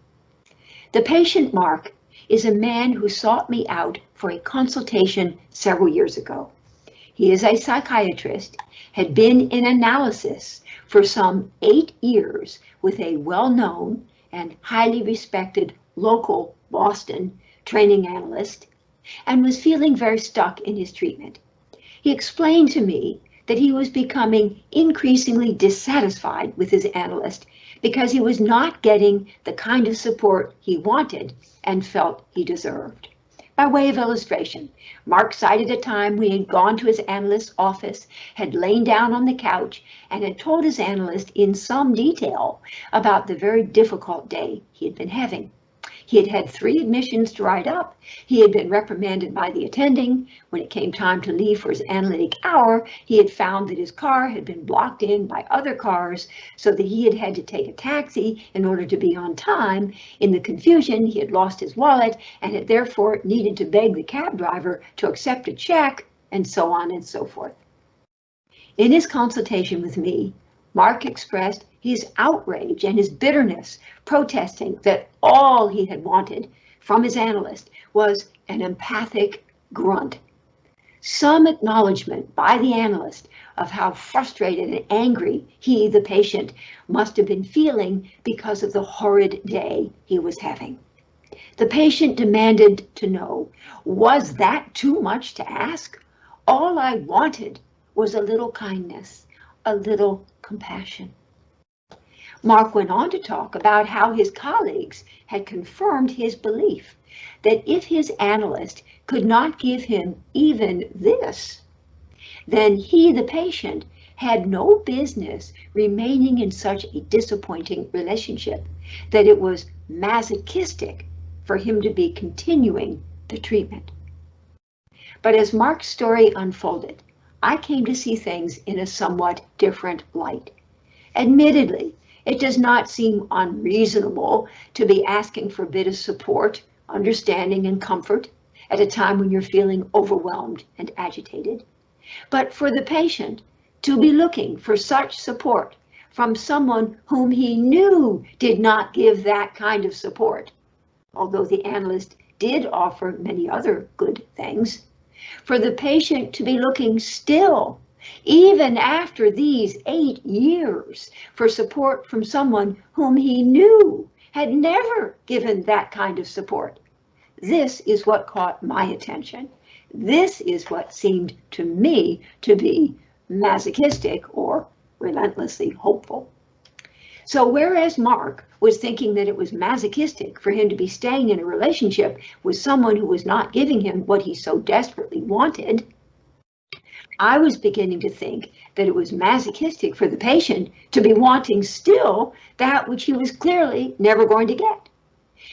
B: The patient, Mark, is a man who sought me out for a consultation several years ago. He is a psychiatrist, had been in analysis for some 8 years with a well-known and highly respected local Boston training analyst, and was feeling very stuck in his treatment. He explained to me that he was becoming increasingly dissatisfied with his analyst because he was not getting the kind of support he wanted and felt he deserved. By way of illustration, Mark cited a time when he had gone to his analyst's office, had lain down on the couch, and had told his analyst in some detail about the very difficult day he had been having. He had had 3 admissions to write up. He had been reprimanded by the attending. When it came time to leave for his analytic hour, he had found that his car had been blocked in by other cars, so that he had had to take a taxi in order to be on time. In the confusion, he had lost his wallet and had therefore needed to beg the cab driver to accept a check, and so on and so forth. In his consultation with me, Mark expressed his outrage and his bitterness, protesting that all he had wanted from his analyst was an empathic grunt. Some acknowledgement by the analyst of how frustrated and angry he, the patient, must have been feeling because of the horrid day he was having. The patient demanded to know, was that too much to ask? All I wanted was a little kindness, a little compassion. Mark went on to talk about how his colleagues had confirmed his belief that if his analyst could not give him even this, then he, the patient, had no business remaining in such a disappointing relationship, that it was masochistic for him to be continuing the treatment. But as Mark's story unfolded, I came to see things in a somewhat different light. Admittedly, it does not seem unreasonable to be asking for a bit of support, understanding, and comfort at a time when you're feeling overwhelmed and agitated. But for the patient to be looking for such support from someone whom he knew did not give that kind of support, although the analyst did offer many other good things, for the patient to be looking still, even after these 8 years, for support from someone whom he knew had never given that kind of support. This is what caught my attention. This is what seemed to me to be masochistic or relentlessly hopeful. So whereas Mark was thinking that it was masochistic for him to be staying in a relationship with someone who was not giving him what he so desperately wanted, I was beginning to think that it was masochistic for the patient to be wanting still that which he was clearly never going to get.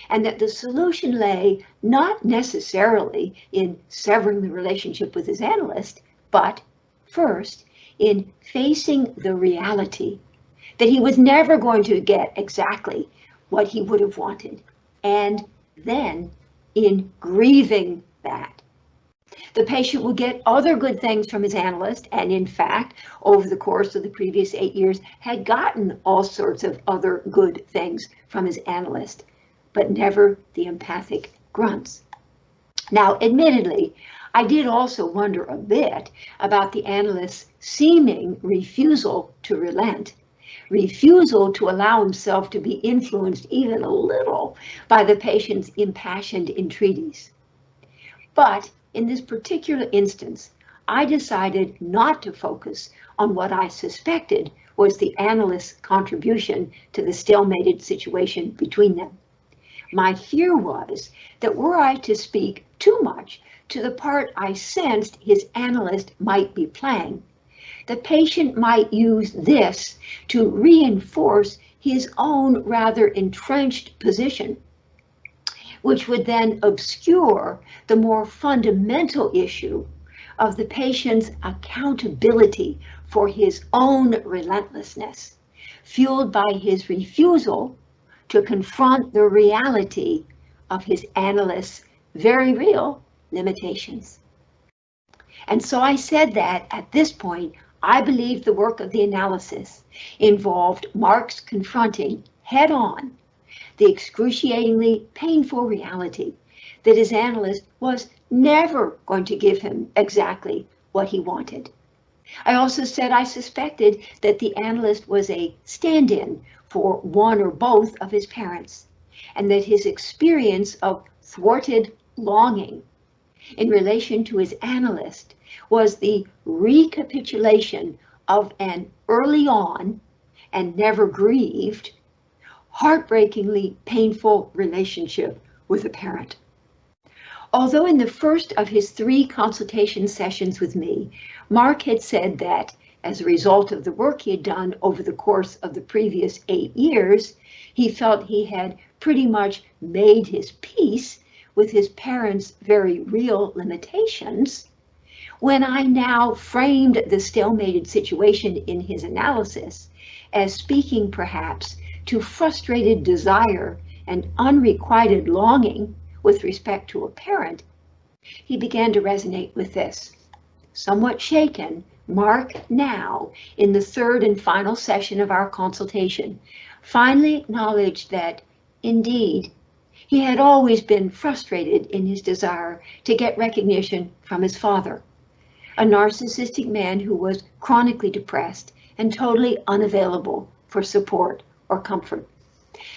B: And that the solution lay not necessarily in severing the relationship with his analyst, but first in facing the reality that he was never going to get exactly what he would have wanted, and then in grieving that. The patient will get other good things from his analyst, and in fact, over the course of the previous 8 years, had gotten all sorts of other good things from his analyst, but never the empathic grunts. Now, admittedly, I did also wonder a bit about the analyst's seeming refusal to relent, refusal to allow himself to be influenced even a little by the patient's impassioned entreaties. But in this particular instance, I decided not to focus on what I suspected was the analyst's contribution to the stalemated situation between them. My fear was that were I to speak too much to the part I sensed his analyst might be playing, the patient might use this to reinforce his own rather entrenched position, which would then obscure the more fundamental issue of the patient's accountability for his own relentlessness, fueled by his refusal to confront the reality of his analyst's very real limitations. And so I said that at this point, I believe the work of the analysis involved Mark's confronting head-on the excruciatingly painful reality that his analyst was never going to give him exactly what he wanted. I also said I suspected that the analyst was a stand-in for one or both of his parents, and that his experience of thwarted longing in relation to his analyst was the recapitulation of an early on and never grieved, heartbreakingly painful relationship with a parent. Although in the first of his 3 consultation sessions with me, Mark had said that as a result of the work he had done over the course of the previous 8 years, he felt he had pretty much made his peace with his parents' very real limitations. When I now framed the stalemated situation in his analysis as speaking perhaps to frustrated desire and unrequited longing with respect to a parent, he began to resonate with this. Somewhat shaken, Mark now, in the 3rd and final session of our consultation, finally acknowledged that, indeed, he had always been frustrated in his desire to get recognition from his father, a narcissistic man who was chronically depressed and totally unavailable for support or comfort.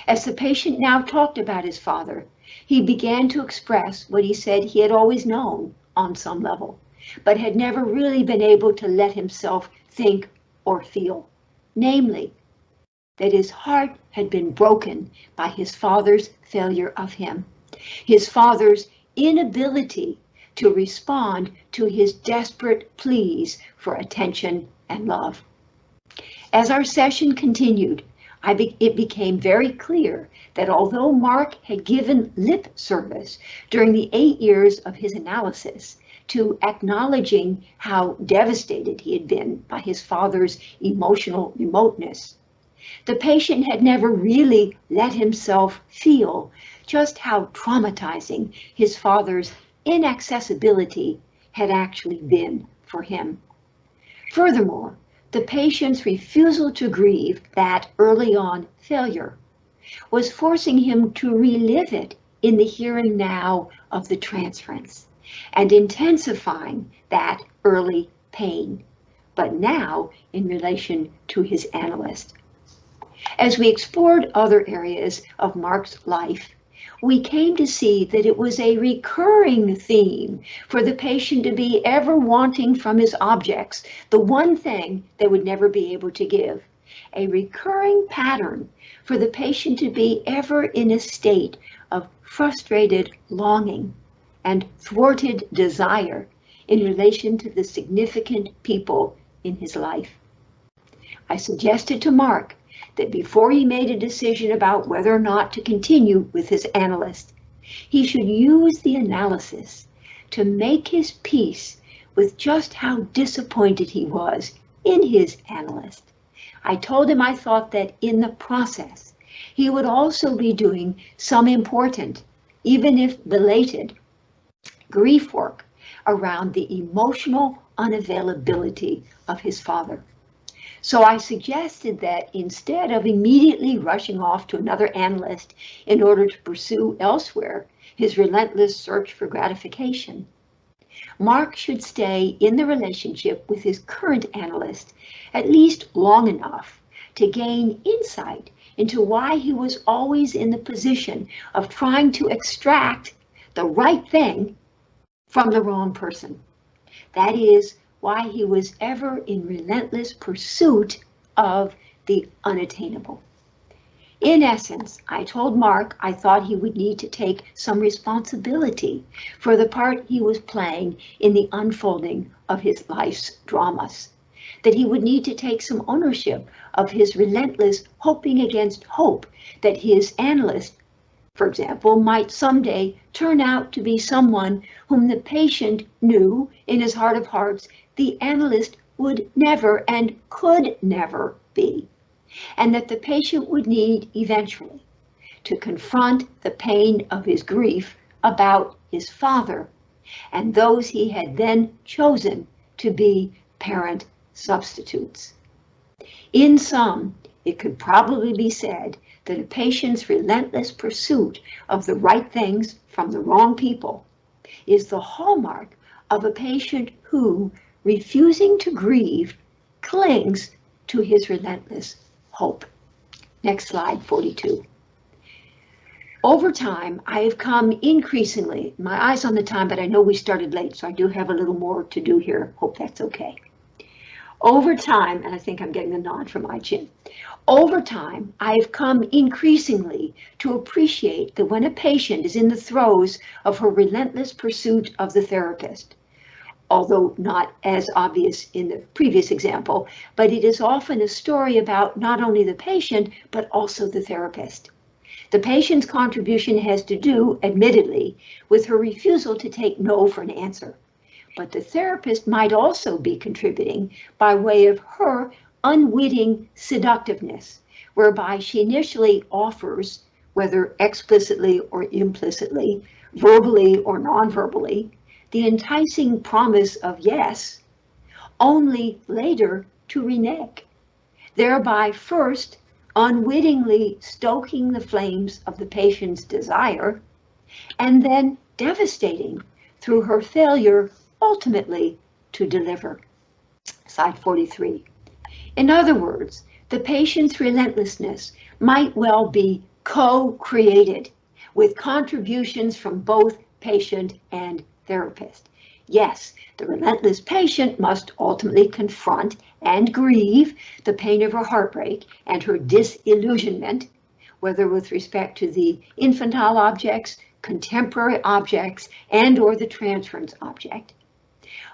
B: As the patient now talked about his father, he began to express what he said he had always known on some level, but had never really been able to let himself think or feel, namely, that his heart had been broken by his father's failure of him, his father's inability to respond to his desperate pleas for attention and love. As our session continued, it became very clear that although Mark had given lip service during the 8 years of his analysis to acknowledging how devastated he had been by his father's emotional remoteness. The patient had never really let himself feel just how traumatizing his father's inaccessibility had actually been for him. Furthermore, the patient's refusal to grieve that early on failure was forcing him to relive it in the here and now of the transference and intensifying that early pain, but now in relation to his analyst. As we explored other areas of Mark's life, we came to see that it was a recurring theme for the patient to be ever wanting from his objects the one thing they would never be able to give, a recurring pattern for the patient to be ever in a state of frustrated longing and thwarted desire in relation to the significant people in his life. I suggested to Mark that before he made a decision about whether or not to continue with his analyst, he should use the analysis to make his peace with just how disappointed he was in his analyst. I told him I thought that in the process, he would also be doing some important, even if belated, grief work around the emotional unavailability of his father. So I suggested that instead of immediately rushing off to another analyst in order to pursue elsewhere his relentless search for gratification, Mark should stay in the relationship with his current analyst at least long enough to gain insight into why he was always in the position of trying to extract the right thing from the wrong person. That is, why he was ever in relentless pursuit of the unattainable. In essence, I told Mark I thought he would need to take some responsibility for the part he was playing in the unfolding of his life's dramas, that he would need to take some ownership of his relentless hoping against hope that his analyst, for example, might someday turn out to be someone whom the patient knew in his heart of hearts the analyst would never and could never be, and that the patient would need eventually to confront the pain of his grief about his father and those he had then chosen to be parent substitutes. In sum, it could probably be said that a patient's relentless pursuit of the right things from the wrong people is the hallmark of a patient who, refusing to grieve, clings to his relentless hope. Next slide, 42. Over time, I have come increasingly, my eyes on the time, but I know we started late, so I do have a little more to do here. Hope that's okay. Over time, and I think I'm getting a nod from Ai-Chin, over time, I have come increasingly to appreciate that when a patient is in the throes of her relentless pursuit of the therapist, although not as obvious in the previous example, but it is often a story about not only the patient, but also the therapist. The patient's contribution has to do, admittedly, with her refusal to take no for an answer. But the therapist might also be contributing by way of her unwitting seductiveness, whereby she initially offers, whether explicitly or implicitly, verbally or non-verbally, the enticing promise of yes, only later to renege, thereby first unwittingly stoking the flames of the patient's desire, and then devastating through her failure ultimately to deliver. Slide 43. In other words, the patient's relentlessness might well be co-created with contributions from both patient and therapist. Yes, the relentless patient must ultimately confront and grieve the pain of her heartbreak and her disillusionment, whether with respect to the infantile objects, contemporary objects, and/or the transference object.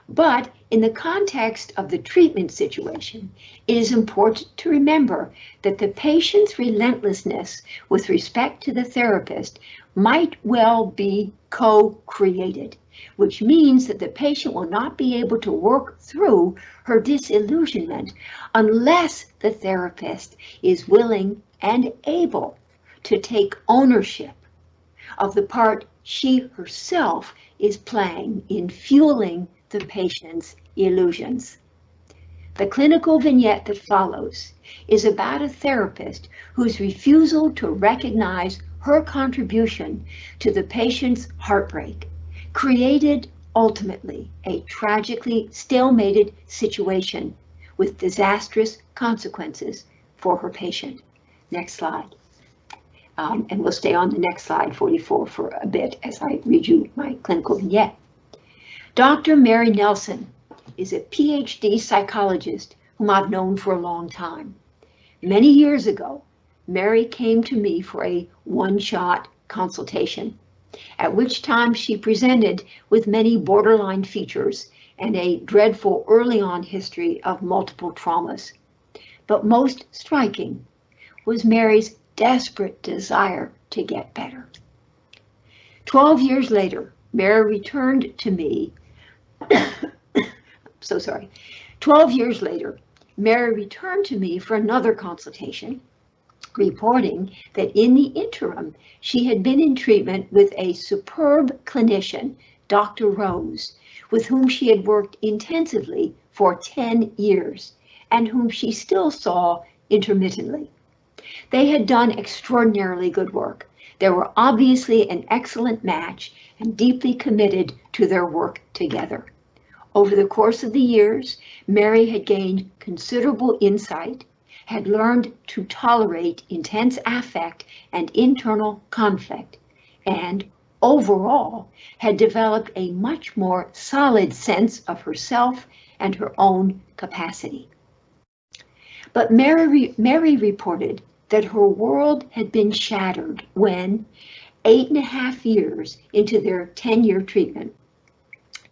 B: But in the context of the treatment situation, it is important to remember that the patient's relentlessness with respect to the therapist might well be co-created which means that the patient will not be able to work through her disillusionment unless the therapist is willing and able to take ownership of the part she herself is playing in fueling the patient's illusions. The clinical vignette that follows is about a therapist whose refusal to recognize her contribution to the patient's heartbreak created ultimately a tragically stalemated situation with disastrous consequences for her patient. Next slide. And we'll stay on the next slide, 44, for a bit as I read you my clinical vignette. Dr. Mary Nelson is a PhD psychologist whom I've known for a long time. Many years ago, Mary came to me for a one-shot consultation, at which time she presented with many borderline features and a dreadful early-on history of multiple traumas. But most striking was Mary's desperate desire to get better. 12 years later, Mary returned to me. So sorry. 12 years later, Mary returned to me for another consultation, reporting that in the interim, she had been in treatment with a superb clinician, Dr. Rose, with whom she had worked intensively for 10 years and whom she still saw intermittently. They had done extraordinarily good work. They were obviously an excellent match and deeply committed to their work together. Over the course of the years, Mary had gained considerable insight, had learned to tolerate intense affect and internal conflict, and overall had developed a much more solid sense of herself and her own capacity. But Mary reported that her world had been shattered when, 8.5 years into their 10-year treatment,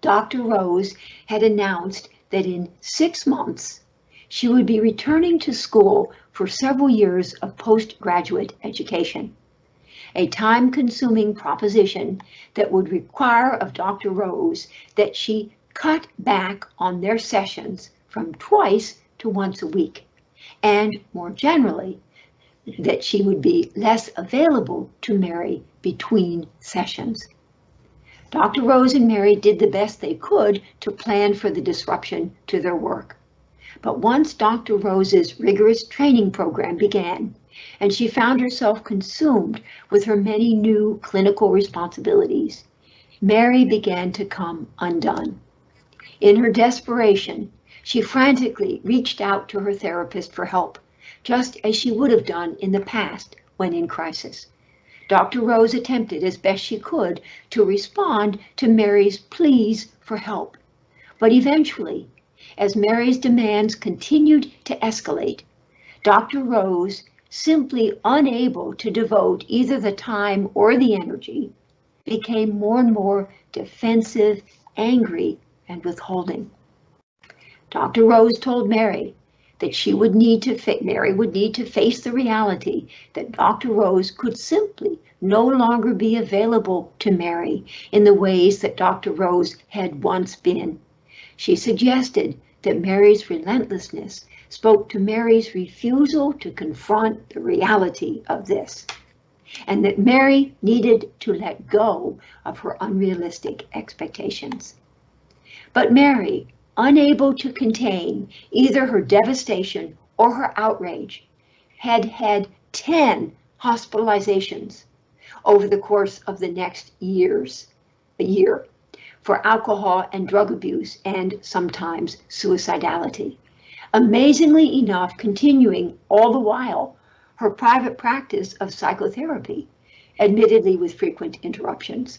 B: Dr. Rose had announced that in 6 months, she would be returning to school for several years of postgraduate education, a time-consuming proposition that would require of Dr. Rose that she cut back on their sessions from twice to once a week, and more generally, that she would be less available to Mary between sessions. Dr. Rose and Mary did the best they could to plan for the disruption to their work. But once Dr. Rose's rigorous training program began, and she found herself consumed with her many new clinical responsibilities, Mary began to come undone. In her desperation, she frantically reached out to her therapist for help, just as she would have done in the past when in crisis. Dr. Rose attempted as best she could to respond to Mary's pleas for help. But eventually, as Mary's demands continued to escalate, Dr. Rose, simply unable to devote either the time or the energy, became more and more defensive, angry, and withholding. Dr. Rose told Mary that Mary would need to face the reality that Dr. Rose could simply no longer be available to Mary in the ways that Dr. Rose had once been. She suggested that Mary's relentlessness spoke to Mary's refusal to confront the reality of this, and that Mary needed to let go of her unrealistic expectations. But Mary, unable to contain either her devastation or her outrage, had had 10 hospitalizations over the course of the next year for alcohol and drug abuse and sometimes suicidality. Amazingly enough, continuing all the while her private practice of psychotherapy, admittedly with frequent interruptions.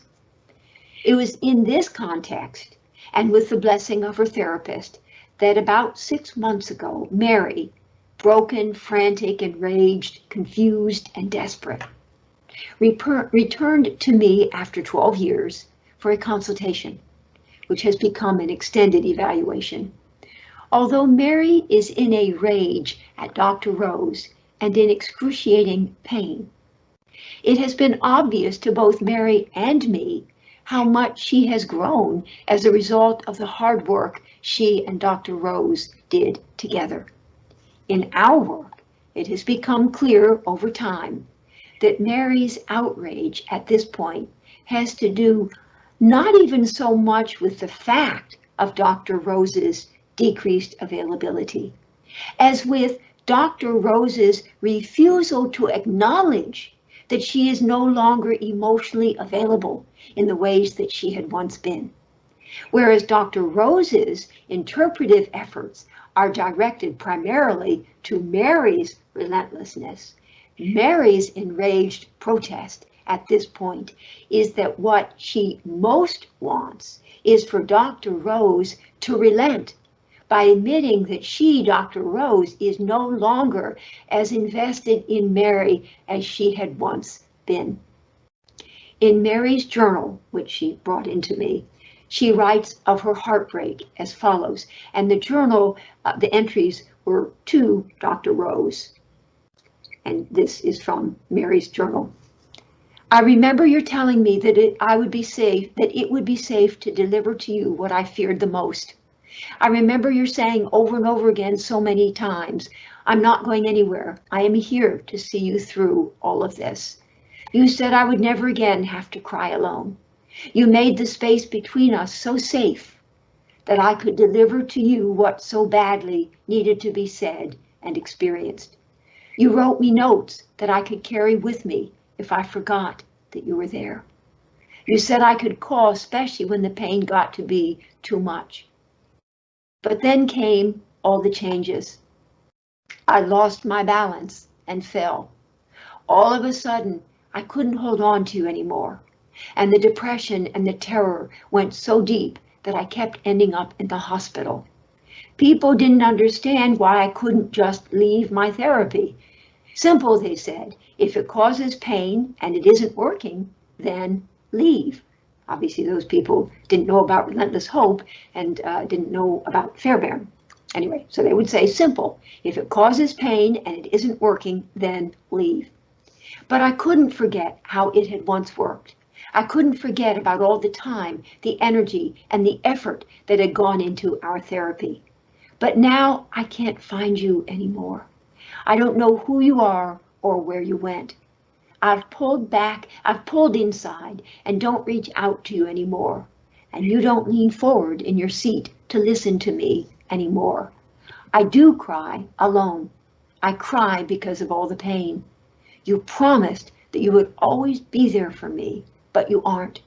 B: It was in this context, and with the blessing of her therapist, that about 6 months ago, Mary, broken, frantic, enraged, confused, and desperate, returned to me after 12 years for a consultation, which has become an extended evaluation. Although Mary is in a rage at Dr. Rose and in excruciating pain, it has been obvious to both Mary and me how much she has grown as a result of the hard work she and Dr. Rose did together. In our work, it has become clear over time that Mary's outrage at this point has to do not even so much with the fact of Dr. Rose's decreased availability, as with Dr. Rose's refusal to acknowledge that she is no longer emotionally available in the ways that she had once been. Whereas Dr. Rose's interpretive efforts are directed primarily to Mary's relentlessness, Mary's enraged protest at this point is that what she most wants is for Dr. Rose to relent by admitting that she, Dr. Rose, is no longer as invested in Mary as she had once been. In Mary's journal, which she brought into me, she writes of her heartbreak as follows, and the journal, the entries were to Dr. Rose. And this is from Mary's journal. I remember your telling me that it would be safe to deliver to you what I feared the most. I remember your saying over and over again so many times, I'm not going anywhere. I am here to see you through all of this. You said I would never again have to cry alone. You made the space between us so safe that I could deliver to you what so badly needed to be said and experienced. You wrote me notes that I could carry with me if I forgot that you were there. You said I could call, especially when the pain got to be too much. But then came all the changes. I lost my balance and fell. All of a sudden, I couldn't hold on to you anymore. And the depression and the terror went so deep that I kept ending up in the hospital. People didn't understand why I couldn't just leave my therapy. Simple, they said, if it causes pain and it isn't working, then leave. Obviously, those people didn't know about Relentless Hope and didn't know about Fairbairn. Anyway, so they would say simple, if it causes pain and it isn't working, then leave. But I couldn't forget how it had once worked. I couldn't forget about all the time, the energy, and the effort that had gone into our therapy. But now I can't find you anymore. I don't know who you are or where you went. I've pulled back, I've pulled inside and don't reach out to you anymore. And you don't lean forward in your seat to listen to me anymore. I do cry alone. I cry because of all the pain. You promised that you would always be there for me, but you aren't.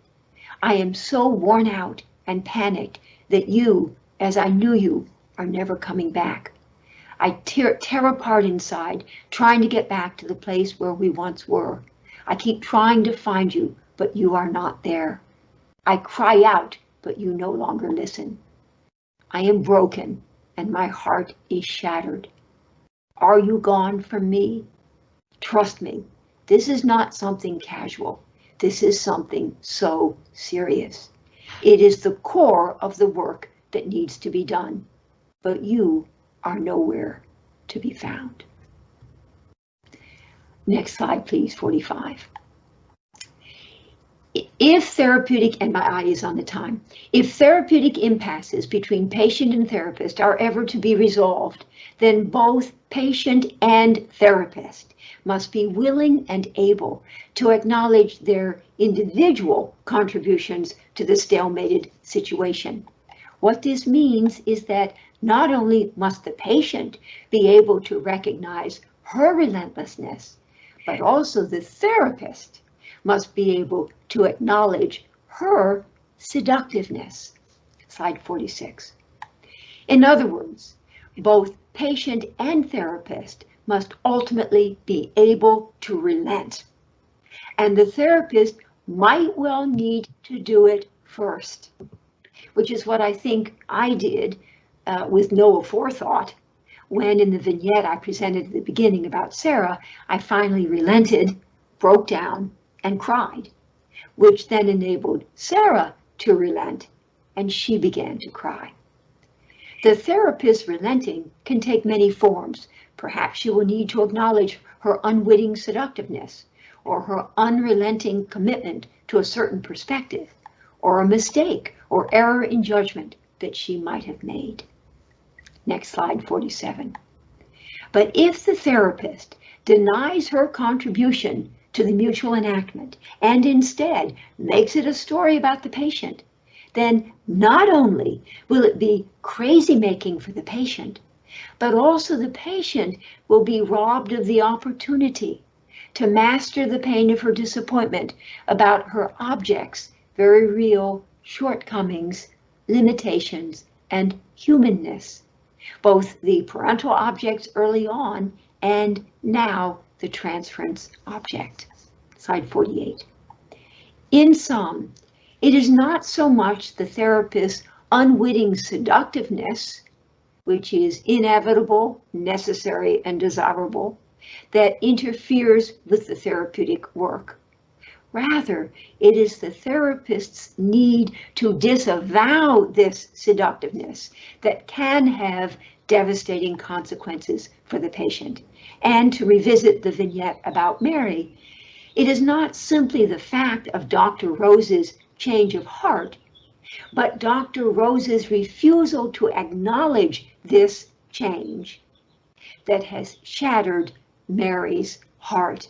B: I am so worn out and panicked that you, as I knew you, are never coming back. I tear apart inside, trying to get back to the place where we once were. I keep trying to find you, but you are not there. I cry out, but you no longer listen. I am broken, and my heart is shattered. Are you gone from me? Trust me, this is not something casual. This is something so serious. It is the core of the work that needs to be done, but you are nowhere to be found. Next slide, please, 45. If therapeutic, and my eye is on the time, if therapeutic impasses between patient and therapist are ever to be resolved, then both patient and therapist must be willing and able to acknowledge their individual contributions to the stalemated situation. What this means is that not only must the patient be able to recognize her relentlessness, but also the therapist must be able to acknowledge her seductiveness. Slide 46. In other words, both patient and therapist must ultimately be able to relent. And the therapist might well need to do it first, which is what I think I did with no forethought when in the vignette I presented at the beginning about Sarah, I finally relented, broke down, and cried, which then enabled Sarah to relent, and she began to cry. The therapist relenting can take many forms. Perhaps she will need to acknowledge her unwitting seductiveness or her unrelenting commitment to a certain perspective, or a mistake or error in judgment that she might have made. Next slide, 47. But if the therapist denies her contribution to the mutual enactment and instead makes it a story about the patient, then not only will it be crazy making for the patient, but also the patient will be robbed of the opportunity to master the pain of her disappointment about her object's very real shortcomings, limitations, and humanness, both the parental objects early on and now the transference object. Slide 48. In sum, it is not so much the therapist's unwitting seductiveness, which is inevitable, necessary, and desirable, that interferes with the therapeutic work. Rather, it is the therapist's need to disavow this seductiveness that can have devastating consequences for the patient. And to revisit the vignette about Mary, it is not simply the fact of Dr. Rose's change of heart, but Dr. Rose's refusal to acknowledge this change that has shattered Mary's heart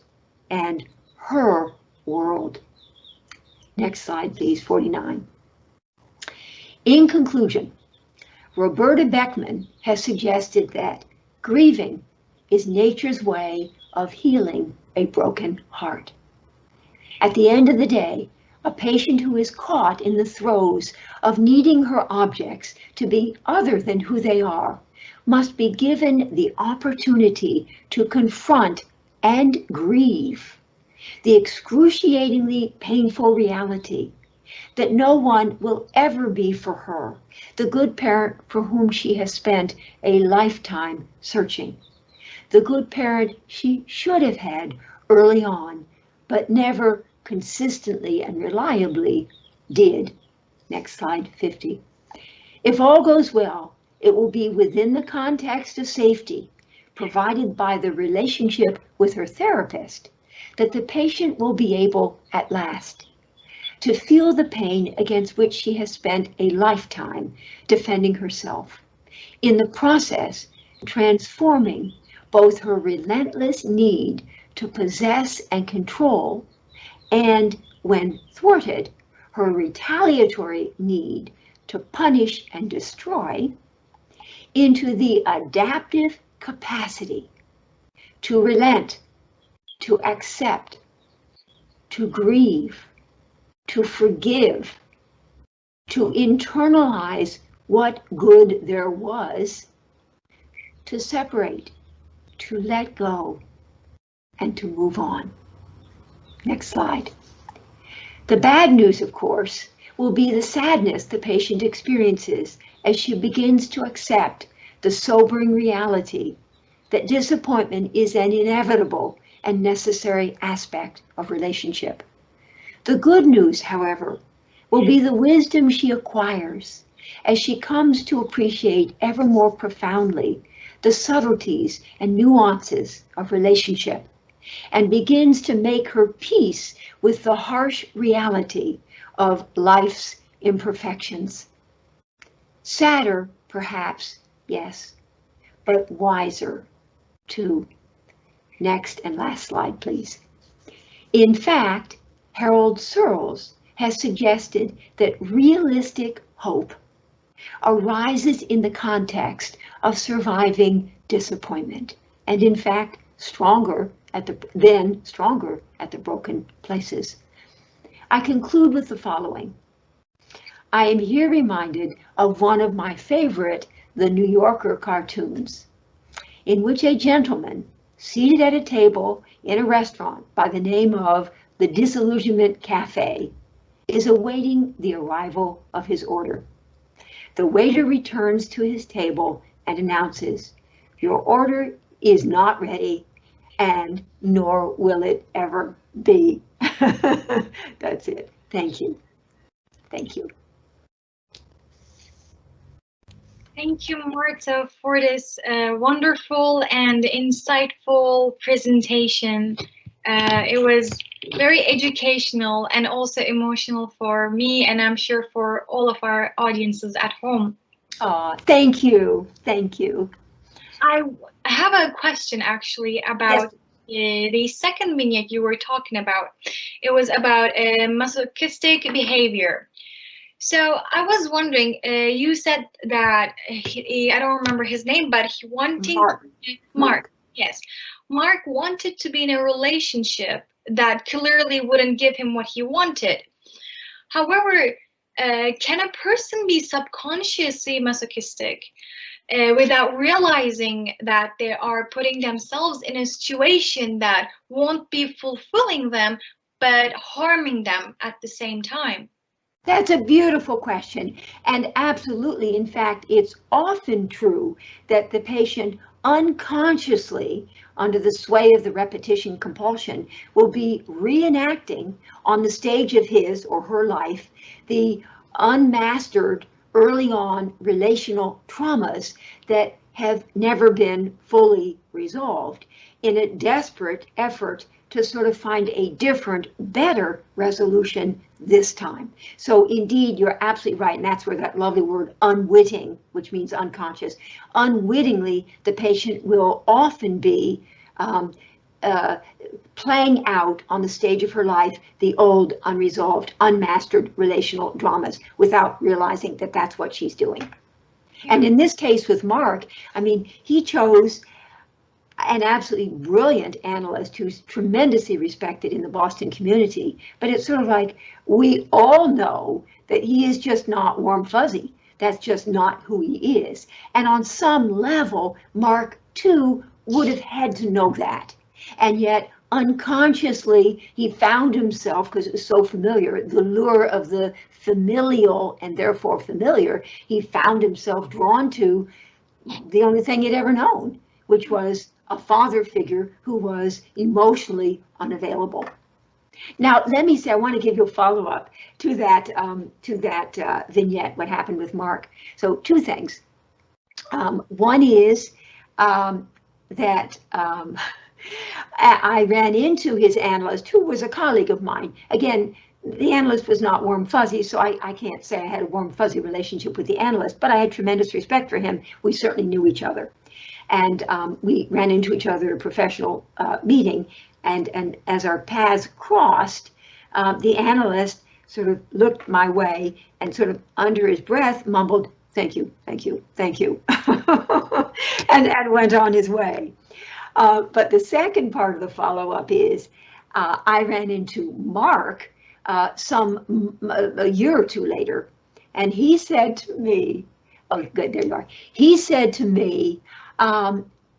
B: and her world. Next slide, please, 49. In conclusion, Roberta Beckman has suggested that grieving is nature's way of healing a broken heart. At the end of the day, a patient who is caught in the throes of needing her objects to be other than who they are must be given the opportunity to confront and grieve the excruciatingly painful reality that no one will ever be for her the good parent for whom she has spent a lifetime searching, the good parent she should have had early on, but never consistently and reliably did. Next slide, 50. If all goes well, it will be within the context of safety provided by the relationship with her therapist that the patient will be able, at last, to feel the pain against which she has spent a lifetime defending herself, in the process transforming both her relentless need to possess and control and, when thwarted, her retaliatory need to punish and destroy, into the adaptive capacity to relent, to accept, to grieve, to forgive, to internalize what good there was, to separate, to let go, and to move on. Next slide. The bad news, of course, will be the sadness the patient experiences as she begins to accept the sobering reality that disappointment is an inevitable and necessary aspect of relationship. The good news, however, will be the wisdom she acquires as she comes to appreciate ever more profoundly the subtleties and nuances of relationship and begins to make her peace with the harsh reality of life's imperfections. Sadder, perhaps, yes, but wiser, too. Next and last slide, please. In fact, Harold Searles has suggested that realistic hope arises in the context of surviving disappointment, and in fact, stronger at the broken places. I conclude with the following. I am here reminded of one of my favorite The New Yorker cartoons, in which a gentleman seated at a table in a restaurant by the name of the Disillusionment Cafe is awaiting the arrival of his order. The waiter returns to his table and announces, "Your order is not ready, and nor will it ever be." That's it. Thank you. Thank you.
A: Thank you, Marta, for this wonderful and insightful presentation. It was very educational and also emotional for me, and I'm sure for all of our audiences at home.
B: Oh, thank you. Thank you.
A: I have a question actually about the second vignette you were talking about. It was about masochistic behavior. So I was wondering, you said that I don't remember his name, but he wanting Mark. Yes, Mark wanted to be in a relationship that clearly wouldn't give him what he wanted. However, can a person be subconsciously masochistic without realizing that they are putting themselves in a situation that won't be fulfilling them, but harming them at the same time?
B: That's a beautiful question. And absolutely, in fact, it's often true that the patient unconsciously, under the sway of the repetition compulsion, will be reenacting on the stage of his or her life the unmastered early on relational traumas that have never been fully resolved in a desperate effort to sort of find a different, better resolution this time. So indeed, you're absolutely right, and that's where that lovely word unwitting, which means unconscious, unwittingly, the patient will often be playing out on the stage of her life the old, unresolved, unmastered relational dramas without realizing that that's what she's doing. And in this case with Mark, I mean, he chose an absolutely brilliant analyst who's tremendously respected in the Boston community, but it's sort of like we all know that he is just not warm fuzzy. That's just not who he is. And on some level, Mark too would have had to know that. And yet unconsciously, he found himself, because it was so familiar, the lure of the familial and therefore familiar, he found himself drawn to the only thing he'd ever known, which was a father figure who was emotionally unavailable. Now, let me say, I want to give you a follow-up to that vignette, what happened with Mark. So 2 things. One is that I ran into his analyst, who was a colleague of mine. Again, the analyst was not warm fuzzy, so I can't say I had a warm fuzzy relationship with the analyst, but I had tremendous respect for him. We certainly knew each other. And we ran into each other at a professional meeting. And as our paths crossed, the analyst sort of looked my way and sort of under his breath mumbled, "Thank you, thank you, thank you," and went on his way. But the second part of the follow-up is I ran into Mark a year or 2 later, and he said to me, oh, good, there you are. He said to me,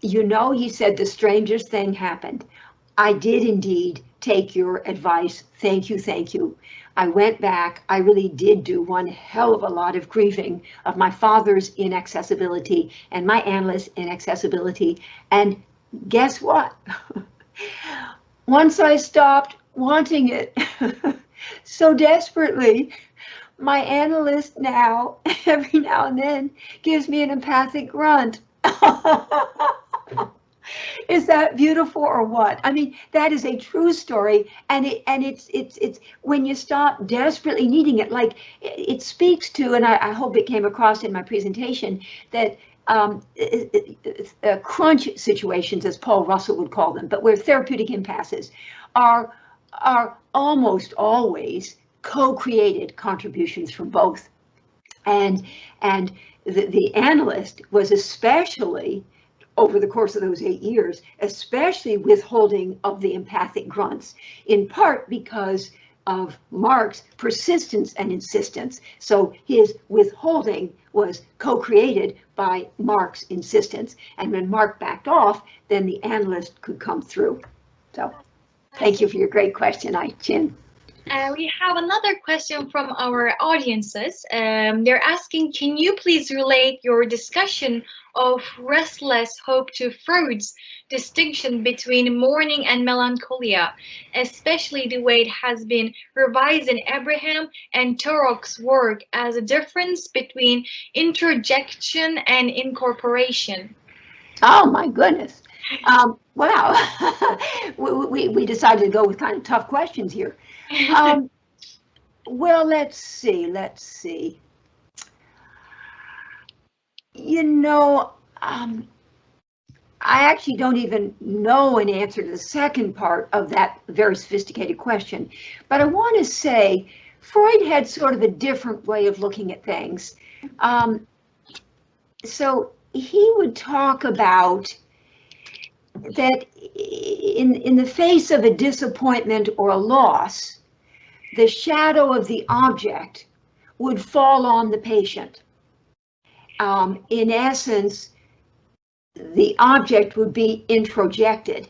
B: you know, he said, the strangest thing happened. I did indeed take your advice. Thank you, thank you. I went back. I really did do one hell of a lot of grieving of my father's inaccessibility and my analyst's inaccessibility. And guess what? Once I stopped wanting it so desperately, my analyst now, every now and then, gives me an empathic grunt. Is that beautiful or what? I mean, that is a true story, and it's when you stop desperately needing it, like it speaks to, and I hope it came across in my presentation, that crunch situations, as Paul Russell would call them, but where therapeutic impasses are almost always co-created contributions from both. And the analyst was especially, over the course of those 8 years, especially withholding of the empathic grunts, in part because of Mark's persistence and insistence. So his withholding was co-created by Mark's insistence. And when Mark backed off, then the analyst could come through. So thank you for your great question, Chin.
A: We have another question from our audiences. They're asking, can you please relate your discussion of restless hope to Freud's distinction between mourning and melancholia, especially the way it has been revised in Abraham and Turok's work as a difference between introjection and incorporation?
B: Oh my goodness. Wow, we decided to go with kind of tough questions here. Well, let's see. You know, I actually don't even know an answer to the second part of that very sophisticated question, but I want to say Freud had sort of a different way of looking at things. So he would talk about that in the face of a disappointment or a loss, the shadow of the object would fall on the patient. In essence, the object would be introjected.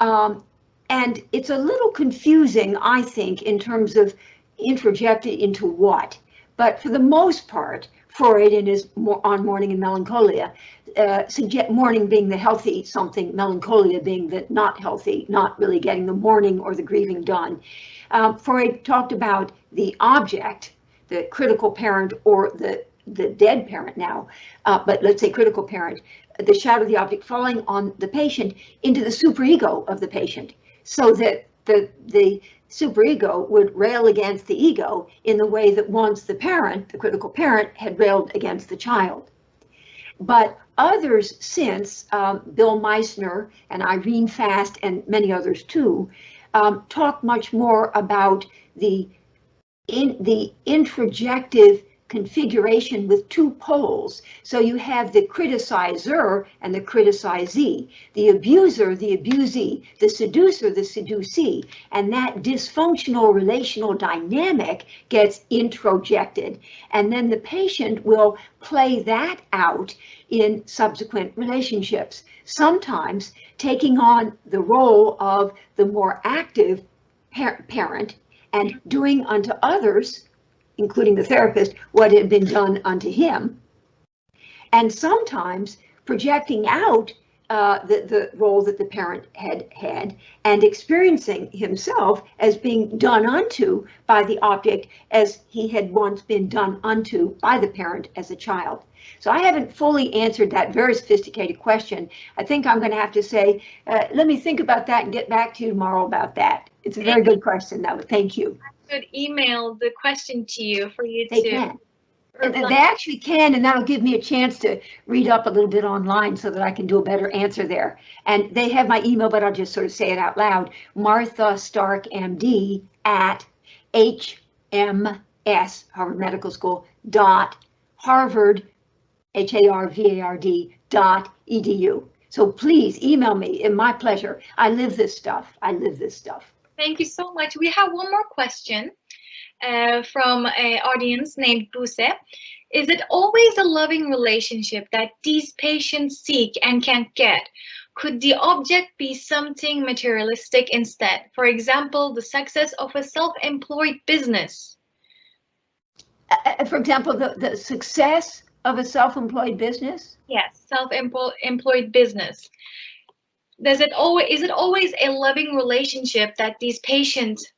B: And it's a little confusing, I think, in terms of introjected into what. But for the most part, Freud in his On Mourning and Melancholia, mourning being the healthy something, melancholia being the not healthy, not really getting the mourning or the grieving done. Freud talked about the object, the critical parent or the dead parent now, but let's say critical parent, the shadow of the object falling on the patient into the superego of the patient, so that the superego would rail against the ego in the way that once the parent, the critical parent, had railed against the child. But others since, Bill Meissner and Irene Fast and many others too, talk much more about the introjective configuration with two poles. So you have the criticizer and the criticizee, the abuser, the abusee, the seducer, the seducee, and that dysfunctional relational dynamic gets introjected. And then the patient will play that out in subsequent relationships, sometimes taking on the role of the more active parent and doing unto others, including the therapist, what had been done unto him, and sometimes projecting out the role that the parent had had and experiencing himself as being done unto by the object as he had once been done unto by the parent as a child. So I haven't fully answered that very sophisticated question. I think I'm going to have to say, let me think about that and get back to you tomorrow about that. It's a very good question, though. Thank you.
A: I could email the question to you for you
B: They
A: to.
B: can. They actually can, and that'll give me a chance to read up a little bit online so that I can do a better answer there. And they have my email, but I'll just sort of say it out loud. Martha Stark, MD at HMS, Harvard Medical School, Harvard, HARVARD.edu. So please email me. It's my pleasure. I live this stuff.
A: Thank you so much. We have one more question from an audience named Buse. Is it always a loving relationship that these patients seek and can't get? Could the object be something materialistic instead? For example, the success of a self-employed business.
B: For example, the success of a self-employed business?
A: Yes, self-employed business. Is it always a loving relationship that these patients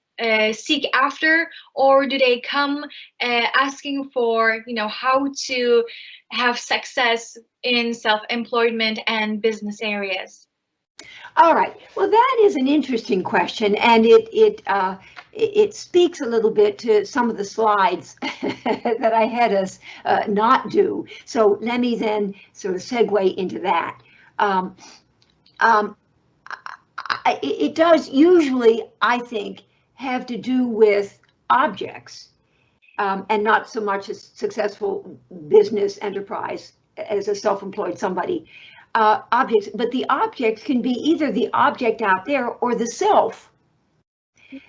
A: seek after, or do they come asking for, how to have success in self-employment and business areas?
B: All right. Well, that is an interesting question, and it speaks a little bit to some of the slides that I had us not do. So let me then sort of segue into that. It does usually, I think, have to do with objects and not so much a successful business enterprise as a self-employed somebody. Objects, but the object can be either the object out there or the self.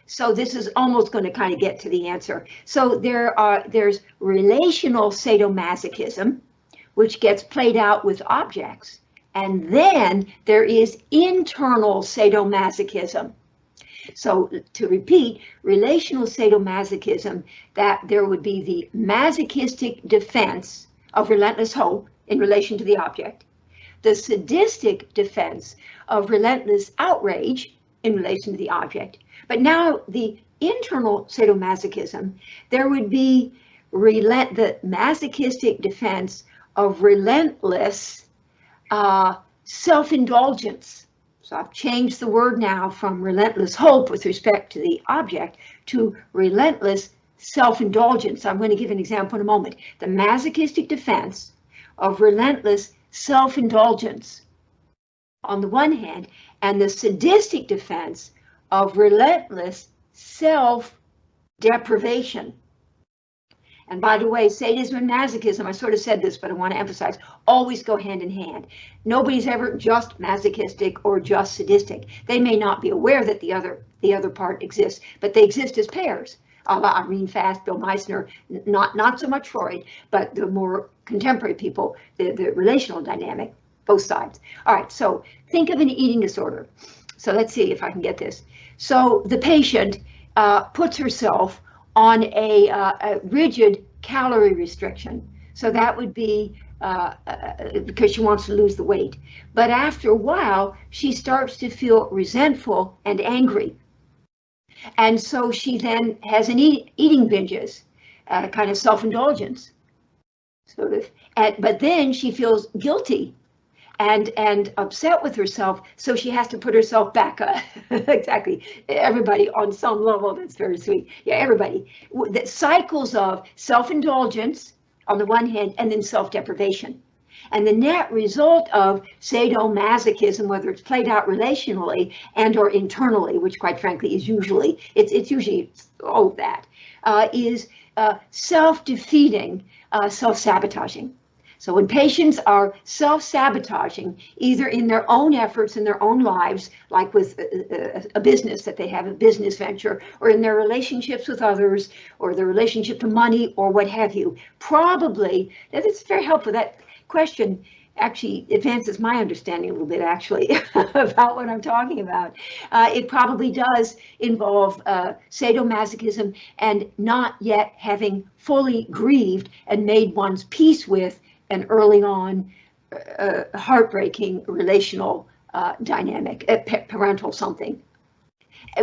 B: So this is almost going to kind of get to the answer. So there's relational sadomasochism, which gets played out with objects. And then there is internal sadomasochism. So to repeat, relational sadomasochism, that there would be the masochistic defense of relentless hope in relation to the object, the sadistic defense of relentless outrage in relation to the object. But now the internal sadomasochism, there would be the masochistic defense of relentless self-indulgence. So I've changed the word now from relentless hope with respect to the object to relentless self-indulgence. I'm going to give an example in a moment. The masochistic defense of relentless self-indulgence on the one hand, and the sadistic defense of relentless self-deprivation. And by the way, sadism and masochism, I sort of said this, but I want to emphasize, always go hand in hand. Nobody's ever just masochistic or just sadistic. They may not be aware that the other part exists, but they exist as pairs. A la Irene Fast, Bill Meissner, not so much Freud, but the more contemporary people, the relational dynamic, both sides. All right, so think of an eating disorder. So let's see if I can get this. So the patient puts herself on a rigid calorie restriction. So that would be because she wants to lose the weight. But after a while, she starts to feel resentful and angry. And so she then has an eating binges, kind of self-indulgence, sort of. But then she feels guilty and upset with herself, so she has to put herself back up. Exactly. Everybody on some level, that's very sweet. Yeah, everybody. The cycles of self-indulgence on the one hand, and then self-deprivation. And the net result of sadomasochism, whether it's played out relationally and or internally, which quite frankly is usually, it's usually all of that, is self-defeating, self-sabotaging. So when patients are self-sabotaging, either in their own efforts in their own lives, like with a business that they have, a business venture, or in their relationships with others, or their relationship to money, or what have you, probably, that is very helpful. That question actually advances my understanding a little bit, actually, about what I'm talking about. It probably does involve sadomasochism and not yet having fully grieved and made one's peace with an early on heartbreaking relational dynamic, parental something.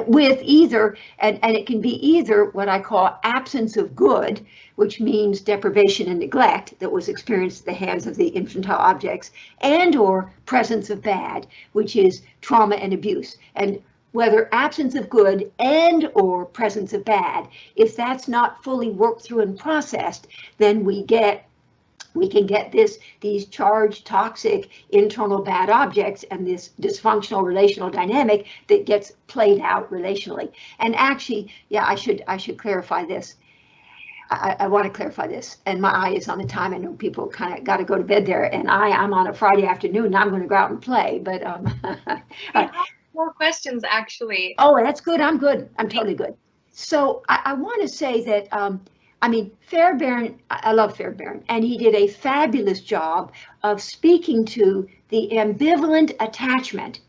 B: With either, and it can be either what I call absence of good, which means deprivation and neglect that was experienced at the hands of the infantile objects, and or presence of bad, which is trauma and abuse. And whether absence of good and or presence of bad, if that's not fully worked through and processed, then we can get these charged, toxic, internal bad objects and this dysfunctional relational dynamic that gets played out relationally. And actually, yeah, I should clarify this. I want to clarify this, and my eye is on the time. I know people kind of got to go to bed there, and I'm on a Friday afternoon, and I'm going to go out and play. But
A: I have more questions, actually.
B: Oh, that's good. I'm good. I'm totally good. So I want to say that I mean, Fairbairn, I love Fairbairn, and he did a fabulous job of speaking to the ambivalent attachment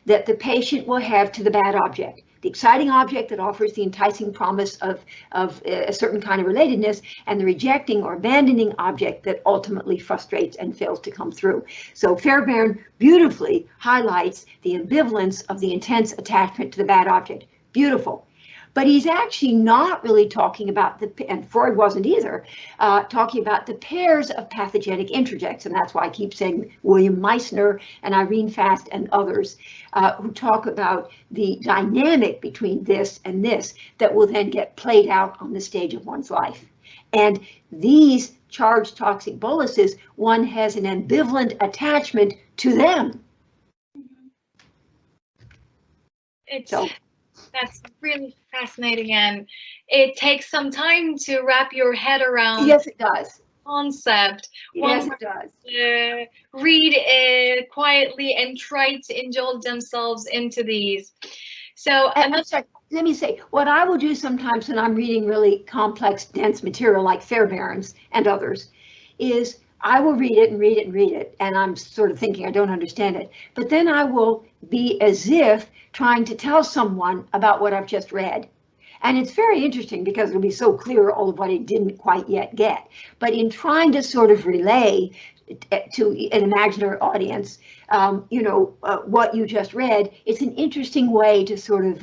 B: that the patient will have to the bad object, the exciting object that offers the enticing promise of a certain kind of relatedness, and the rejecting or abandoning object that ultimately frustrates and fails to come through. So Fairbairn beautifully highlights the ambivalence of the intense attachment to the bad object. Beautiful. But he's actually not really talking about and Freud wasn't either, talking about the pairs of pathogenic introjects. And that's why I keep saying William Meissner and Irene Fast and others who talk about the dynamic between this and this that will then get played out on the stage of one's life. And these charged toxic boluses, one has an ambivalent attachment to them.
A: That's really fascinating, and it takes some time to wrap your head around.
B: Yes, it does.
A: Concept.
B: Yes, it does.
A: Read it quietly and try to indulge themselves into these. So
B: I'm sorry, let me say, what I will do sometimes when I'm reading really complex, dense material like Fairbairn's and others is I will read it and read it and read it, and I'm sort of thinking I don't understand it. But then I will be as if trying to tell someone about what I've just read. And it's very interesting because it'll be so clear all of what I didn't quite yet get. But in trying to sort of relay to an imaginary audience, what you just read, it's an interesting way to sort of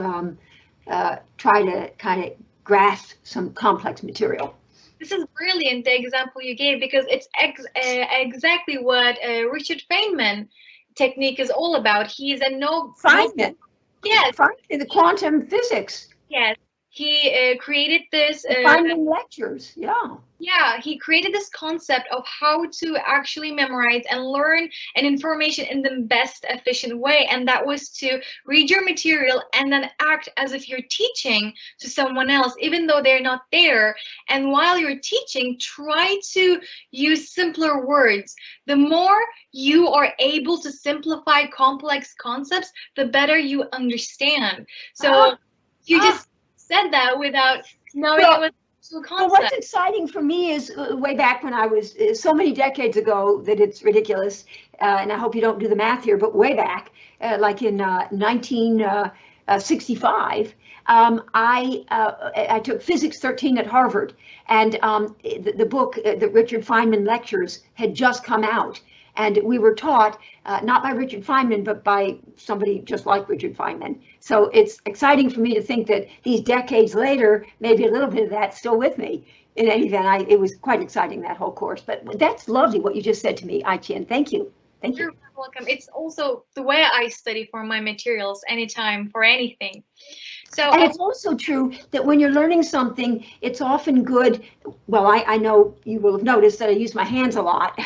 B: try to kind of grasp some complex material.
A: This is brilliant, the example you gave, because it's exactly what Richard Feynman technique is all about. He's a no.
B: Feynman.
A: Yes.
B: Feynman, the quantum physics.
A: Yes. He created this.
B: Feynman lectures. Yeah.
A: Yeah, he created this concept of how to actually memorize and learn an information in the best efficient way. And that was to read your material and then act as if you're teaching to someone else, even though they're not there. And while you're teaching, try to use simpler words. The more you are able to simplify complex concepts, the better you understand. So you just said that without knowing it was.
B: Well, what's exciting for me is way back when I was so many decades ago that it's ridiculous, and I hope you don't do the math here, but way back, like in 1965, I took Physics 13 at Harvard, and the book, the Richard Feynman lectures, had just come out. And we were taught, not by Richard Feynman, but by somebody just like Richard Feynman. So it's exciting for me to think that these decades later, maybe a little bit of that's still with me. In any event, it was quite exciting, that whole course. But that's lovely what you just said to me, Ai-Chen. Thank you. Thank you.
A: You're welcome. It's also the way I study for my materials, anytime, for anything. So,
B: and it's also true that when you're learning something, it's often good. Well, I know you will have noticed that I use my hands a lot.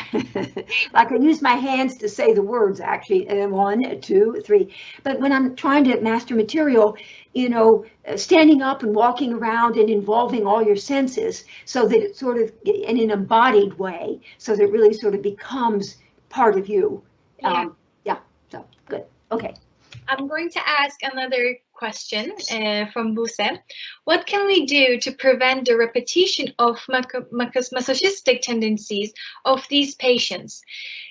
B: Like I use my hands to say the words, actually, 1, 2, 3. But when I'm trying to master material, you know, standing up and walking around and involving all your senses so that it's sort of in an embodied way, so that it really sort of becomes part of you.
A: Yeah.
B: So good. Okay.
A: I'm going to ask another question from Buse. What can we do to prevent the repetition of masochistic tendencies of these patients?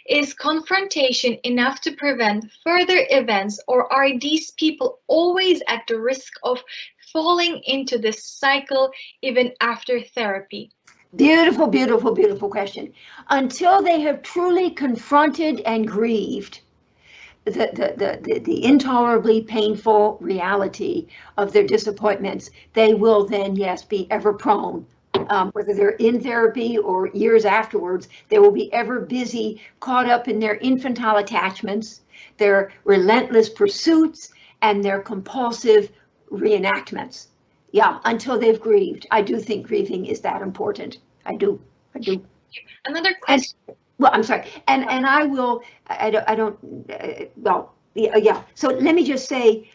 A: Is confrontation enough to prevent further events, or are these people always at the risk of falling into this cycle even after therapy?
B: Beautiful, beautiful, beautiful question. Until they have truly confronted and grieved the intolerably painful reality of their disappointments, they will then, yes, be ever prone. Whether they're in therapy or years afterwards, they will be ever busy, caught up in their infantile attachments, their relentless pursuits, and their compulsive reenactments. Yeah, until they've grieved. I do think grieving is that important. I do.
A: Another question.
B: Well, I'm sorry, and I will, well, yeah. So let me just say,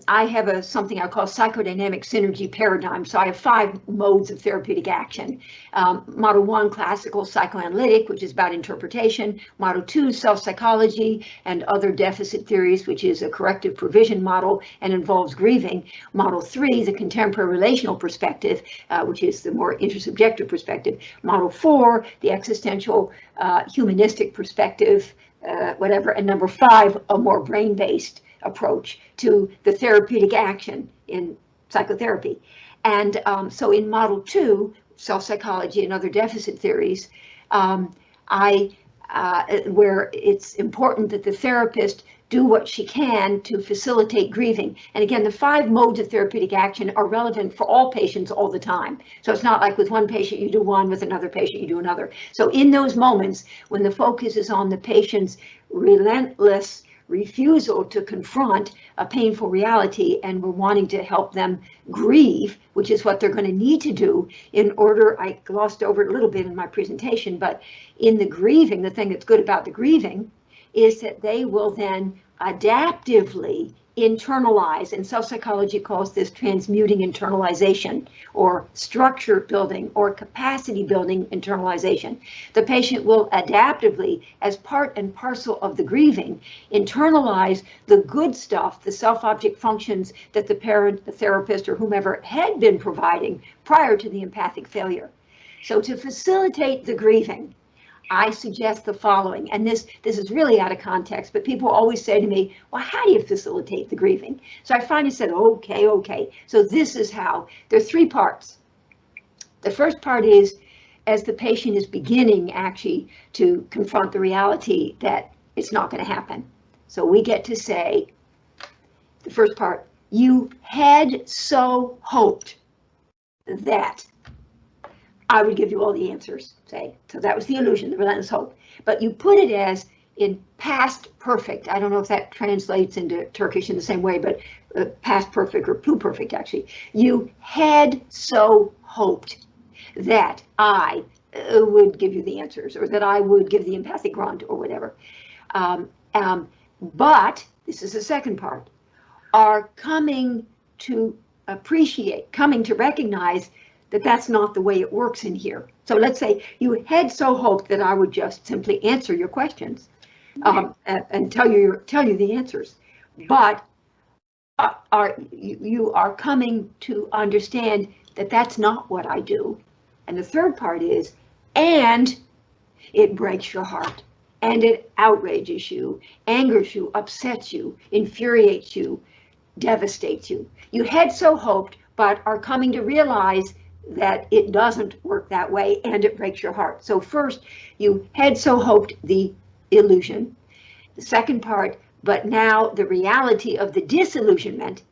B: I have something I call psychodynamic synergy paradigm. So I have 5 modes of therapeutic action. Model 1, classical psychoanalytic, which is about interpretation. Model 2, self-psychology and other deficit theories, which is a corrective provision model and involves grieving. Model 3, the contemporary relational perspective, which is the more intersubjective perspective. Model 4, the existential humanistic perspective, whatever. And number 5, a more brain-based approach to the therapeutic action in psychotherapy. And so in model 2, self-psychology and other deficit theories, where it's important that the therapist do what she can to facilitate grieving. And again, the 5 modes of therapeutic action are relevant for all patients all the time. So it's not like with one patient you do one, with another patient you do another. So in those moments when the focus is on the patient's relentless refusal to confront a painful reality, and we're wanting to help them grieve, which is what they're going to need to do in order, I glossed over it a little bit in my presentation, but in the grieving, the thing that's good about the grieving is that they will then adaptively internalize, and self-psychology calls this transmuting internalization, or structure building or capacity building internalization. The patient will adaptively, as part and parcel of the grieving, internalize the good stuff, the self-object functions that the parent, the therapist, or whomever had been providing prior to the empathic failure. So to facilitate the grieving, I suggest the following, and this is really out of context, but people always say to me, well, how do you facilitate the grieving? So I finally said, okay. So this is how. There are 3 parts. The first part is, as the patient is beginning actually to confront the reality that it's not going to happen. So we get to say, the first part, you had so hoped that I would give you all the answers, say. So that was the illusion, the relentless hope. But you put it as, in past perfect. I don't know if that translates into Turkish in the same way, but past perfect or pluperfect actually. You had so hoped that I would give you the answers, or that I would give the empathic grunt or whatever. But this is the second part, are coming to appreciate, coming to recognize that that's not the way it works in here. So let's say you had so hoped that I would just simply answer your questions and tell you the answers, but you are coming to understand that that's not what I do. And the third part is, and it breaks your heart, and it outrages you, angers you, upsets you, infuriates you, devastates you. You had so hoped, but are coming to realize that it doesn't work that way, and it breaks your heart. So first, you had so hoped the illusion. The second part, but now the reality of the disillusionment.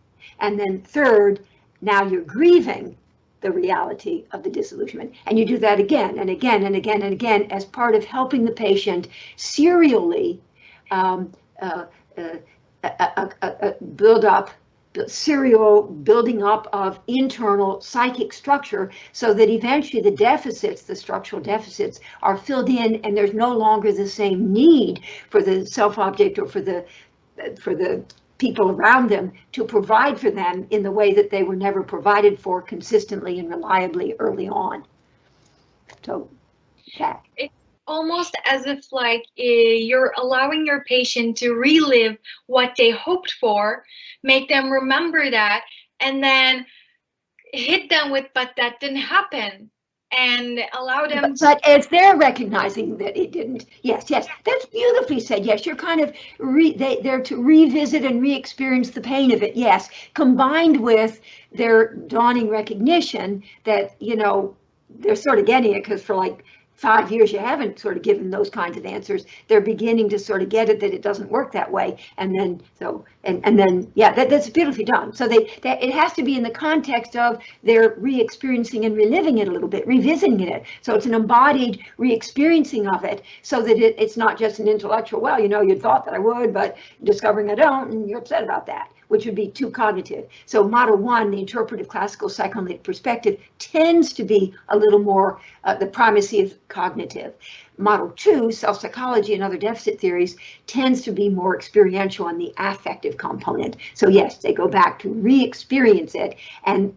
B: And then third, now you're grieving the reality of the disillusionment. And you do that again and again and again and again as part of helping the patient serially building up of internal psychic structure, so that eventually the deficits, the structural deficits, are filled in, and there's no longer the same need for the self-object or for the people around them to provide for them in the way that they were never provided for consistently and reliably early on. So that.
A: It's almost as if like you're allowing your patient to relive what they hoped for, make them remember that, and then hit them with, but that didn't happen, and allow them
B: but as they're recognizing that it didn't, yes, that's beautifully said. Yes, you're kind of they're to revisit and re-experience the pain of it. Yes, combined with their dawning recognition that, you know, they're sort of getting it, because for like 5 years you haven't sort of given those kinds of answers. They're beginning to sort of get it, that it doesn't work that way, and then that's beautifully done. So it has to be in the context of their re-experiencing and reliving it a little bit, revisiting it. So it's an embodied re-experiencing of it, so that it's not just an intellectual, well, you know, you thought that I would, but discovering I don't, and you're upset about that, which would be too cognitive. So model 1, the interpretive classical psychoanalytic perspective, tends to be a little more the primacy of cognitive. Model 2, self-psychology and other deficit theories, tends to be more experiential on the affective component. So yes, they go back to re-experience it, and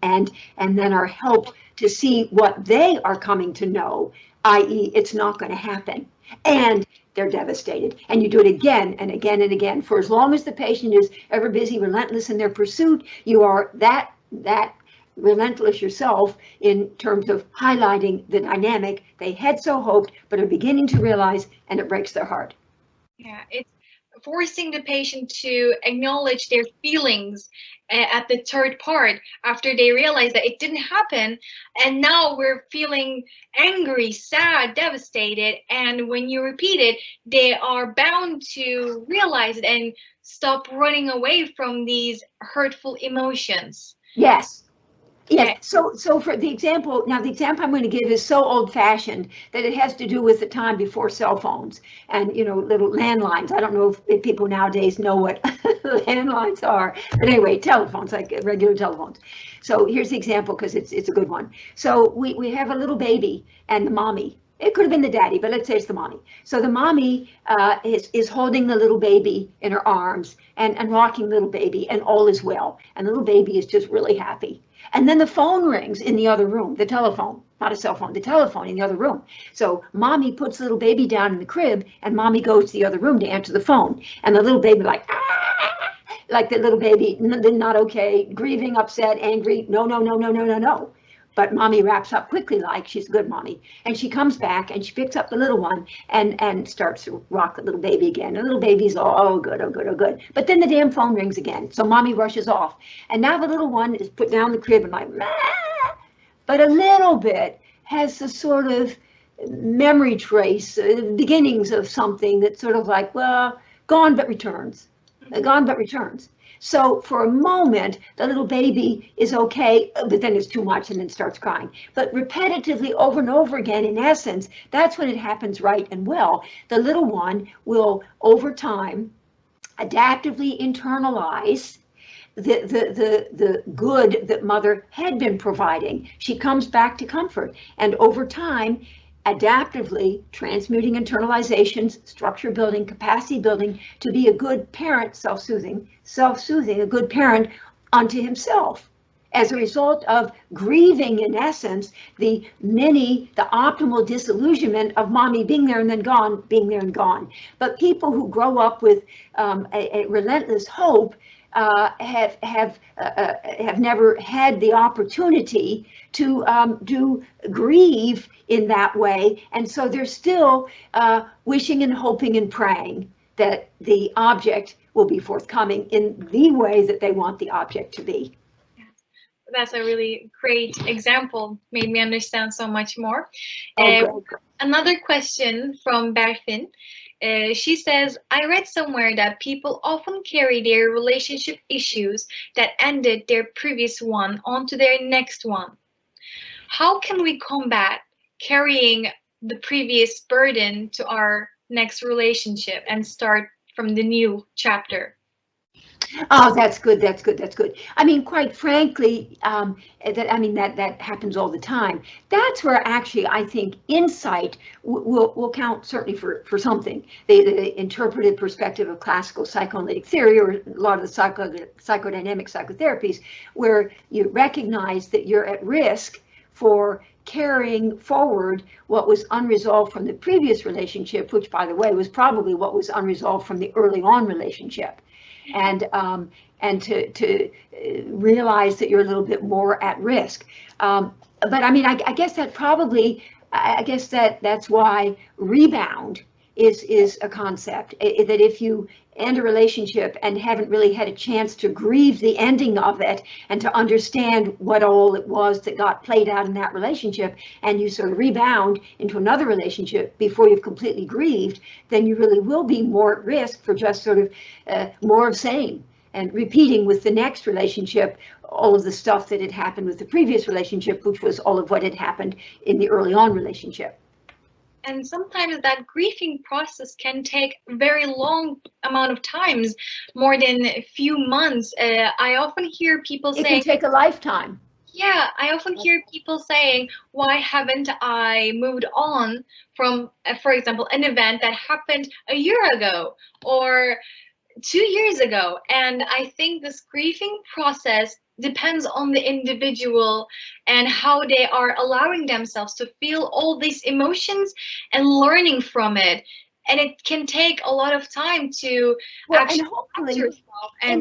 B: then are helped to see what they are coming to know, i.e. it's not going to happen. And they're devastated. And you do it again and again and again. For as long as the patient is ever busy, relentless in their pursuit, you are that relentless yourself in terms of highlighting the dynamic they had so hoped, but are beginning to realize, and it breaks their heart.
A: Yeah, it's forcing the patient to acknowledge their feelings at the third part, after they realize that it didn't happen, and now we're feeling angry, sad, devastated, and when you repeat it, they are bound to realize it and stop running away from these hurtful emotions.
B: Yes. Yes, so for the example, now the example I'm going to give is so old-fashioned that it has to do with the time before cell phones and, you know, little landlines. I don't know if people nowadays know what landlines are, but anyway, telephones, like regular telephones. So here's the example, because it's a good one. So we have a little baby, and the mommy, it could have been the daddy, but let's say it's the mommy. So the mommy is holding the little baby in her arms and rocking the little baby, and all is well. And the little baby is just really happy. And then the phone rings in the other room, the telephone, not a cell phone, the telephone in the other room. So mommy puts the little baby down in the crib, and mommy goes to the other room to answer the phone. And the little baby like the little baby, not okay, grieving, upset, angry, no. But mommy wraps up quickly, like she's a good mommy. And she comes back and she picks up the little one and starts to rock the little baby again. And the little baby's all, oh good. But then the damn phone rings again. So mommy rushes off. And now the little one is put down the crib and like, but a little bit has the sort of memory trace, beginnings of something that's sort of like, well, gone but returns. So for a moment, the little baby is okay, but then it's too much and then starts crying. But repetitively over and over again, in essence, that's when it happens right and well. The little one will, over time, adaptively internalize the good that mother had been providing. She comes back to comfort, and over time, adaptively transmuting internalizations, structure building, capacity building to be a good parent, self-soothing, a good parent unto himself. As a result of grieving, in essence, the optimal disillusionment of mommy being there and then gone, being there and gone. But people who grow up with a relentless hope have never had the opportunity to do grieve in that way, and so they're still wishing and hoping and praying that the object will be forthcoming in the way that they want the object to be.
A: That's a really great example, made me understand so much more. Another question from Berfin. She says, I read somewhere that people often carry their relationship issues that ended their previous one onto their next one. How can we combat carrying the previous burden to our next relationship and start from the new chapter?
B: Oh, that's good. That's good. That's good. I mean, quite frankly, that happens all the time. That's where actually I think insight will count certainly for something. The interpretive perspective of classical psychoanalytic theory, or a lot of the psychodynamic psychotherapies, where you recognize that you're at risk for carrying forward what was unresolved from the previous relationship, which, by the way, was probably what was unresolved from the early on relationship. And to realize that you're a little bit more at risk. But I mean, I guess that's why rebound is a concept, that if you end a relationship and haven't really had a chance to grieve the ending of it and to understand what all it was that got played out in that relationship, and you sort of rebound into another relationship before you've completely grieved, then you really will be more at risk for just sort of more of same, and repeating with the next relationship all of the stuff that had happened with the previous relationship, which was all of what had happened in the early on relationship.
A: And sometimes that grieving process can take a very long amount of times, more than a few months. I often hear people say,
B: it can take a lifetime.
A: Yeah, I often hear people saying, why haven't I moved on from, for example, an event that happened a year ago or 2 years ago? And I think this grieving process depends on the individual and how they are allowing themselves to feel all these emotions and learning from it. And it can take a lot of time to actually,
B: and hopefully in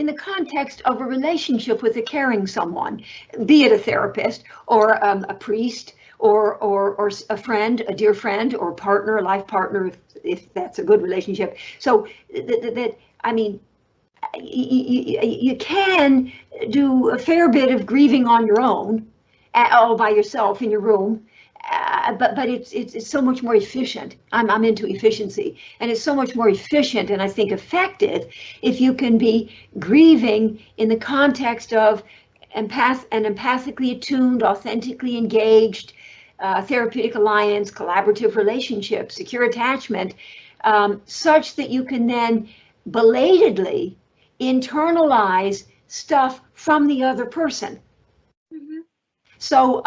B: the context of a relationship with a caring someone, be it a therapist or a priest or a friend, a dear friend, or partner, a life partner, if that's a good relationship. So I mean, you can do a fair bit of grieving on your own, all by yourself in your room, but it's so much more efficient. I'm into efficiency, and it's so much more efficient and I think effective if you can be grieving in the context of an empathically attuned, authentically engaged, therapeutic alliance, collaborative relationship, secure attachment, such that you can then belatedly internalize stuff from the other person.
A: Mm-hmm.
B: So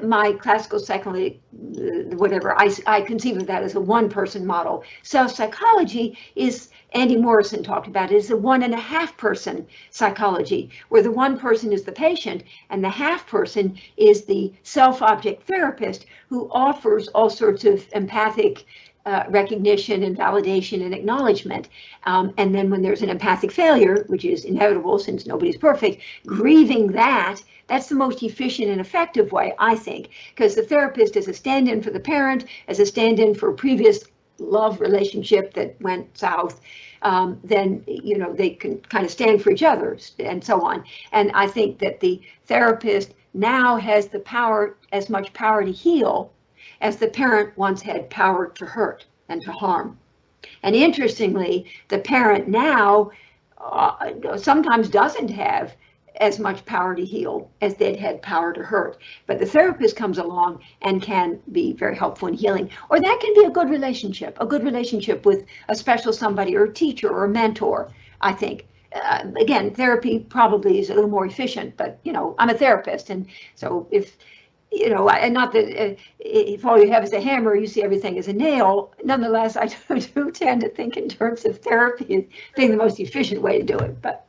B: my classical psychoanalytic, whatever, I conceive of that as a one-person model. Self-psychology is, Andy Morrison talked about it, is a 1.5 person psychology, where the one person is the patient and the half person is the self-object therapist who offers all sorts of empathic recognition and validation and acknowledgement. And then when there's an empathic failure, which is inevitable since nobody's perfect, grieving that's the most efficient and effective way, I think, because the therapist is a stand-in for the parent, as a stand-in for a previous love relationship that went south. Then, you know, they can kind of stand for each other and so on. And I think that the therapist now has the power, as much power to heal as the parent once had power to hurt and to harm. And interestingly, the parent now sometimes doesn't have as much power to heal as they'd had power to hurt. But the therapist comes along and can be very helpful in healing. Or that can be a good relationship with a special somebody or a teacher or a mentor, I think. Again, therapy probably is a little more efficient, but I'm a therapist, and so if and not that if all you have is a hammer, you see everything as a nail. Nonetheless, I do tend to think in terms of therapy as being the most efficient way to do it. But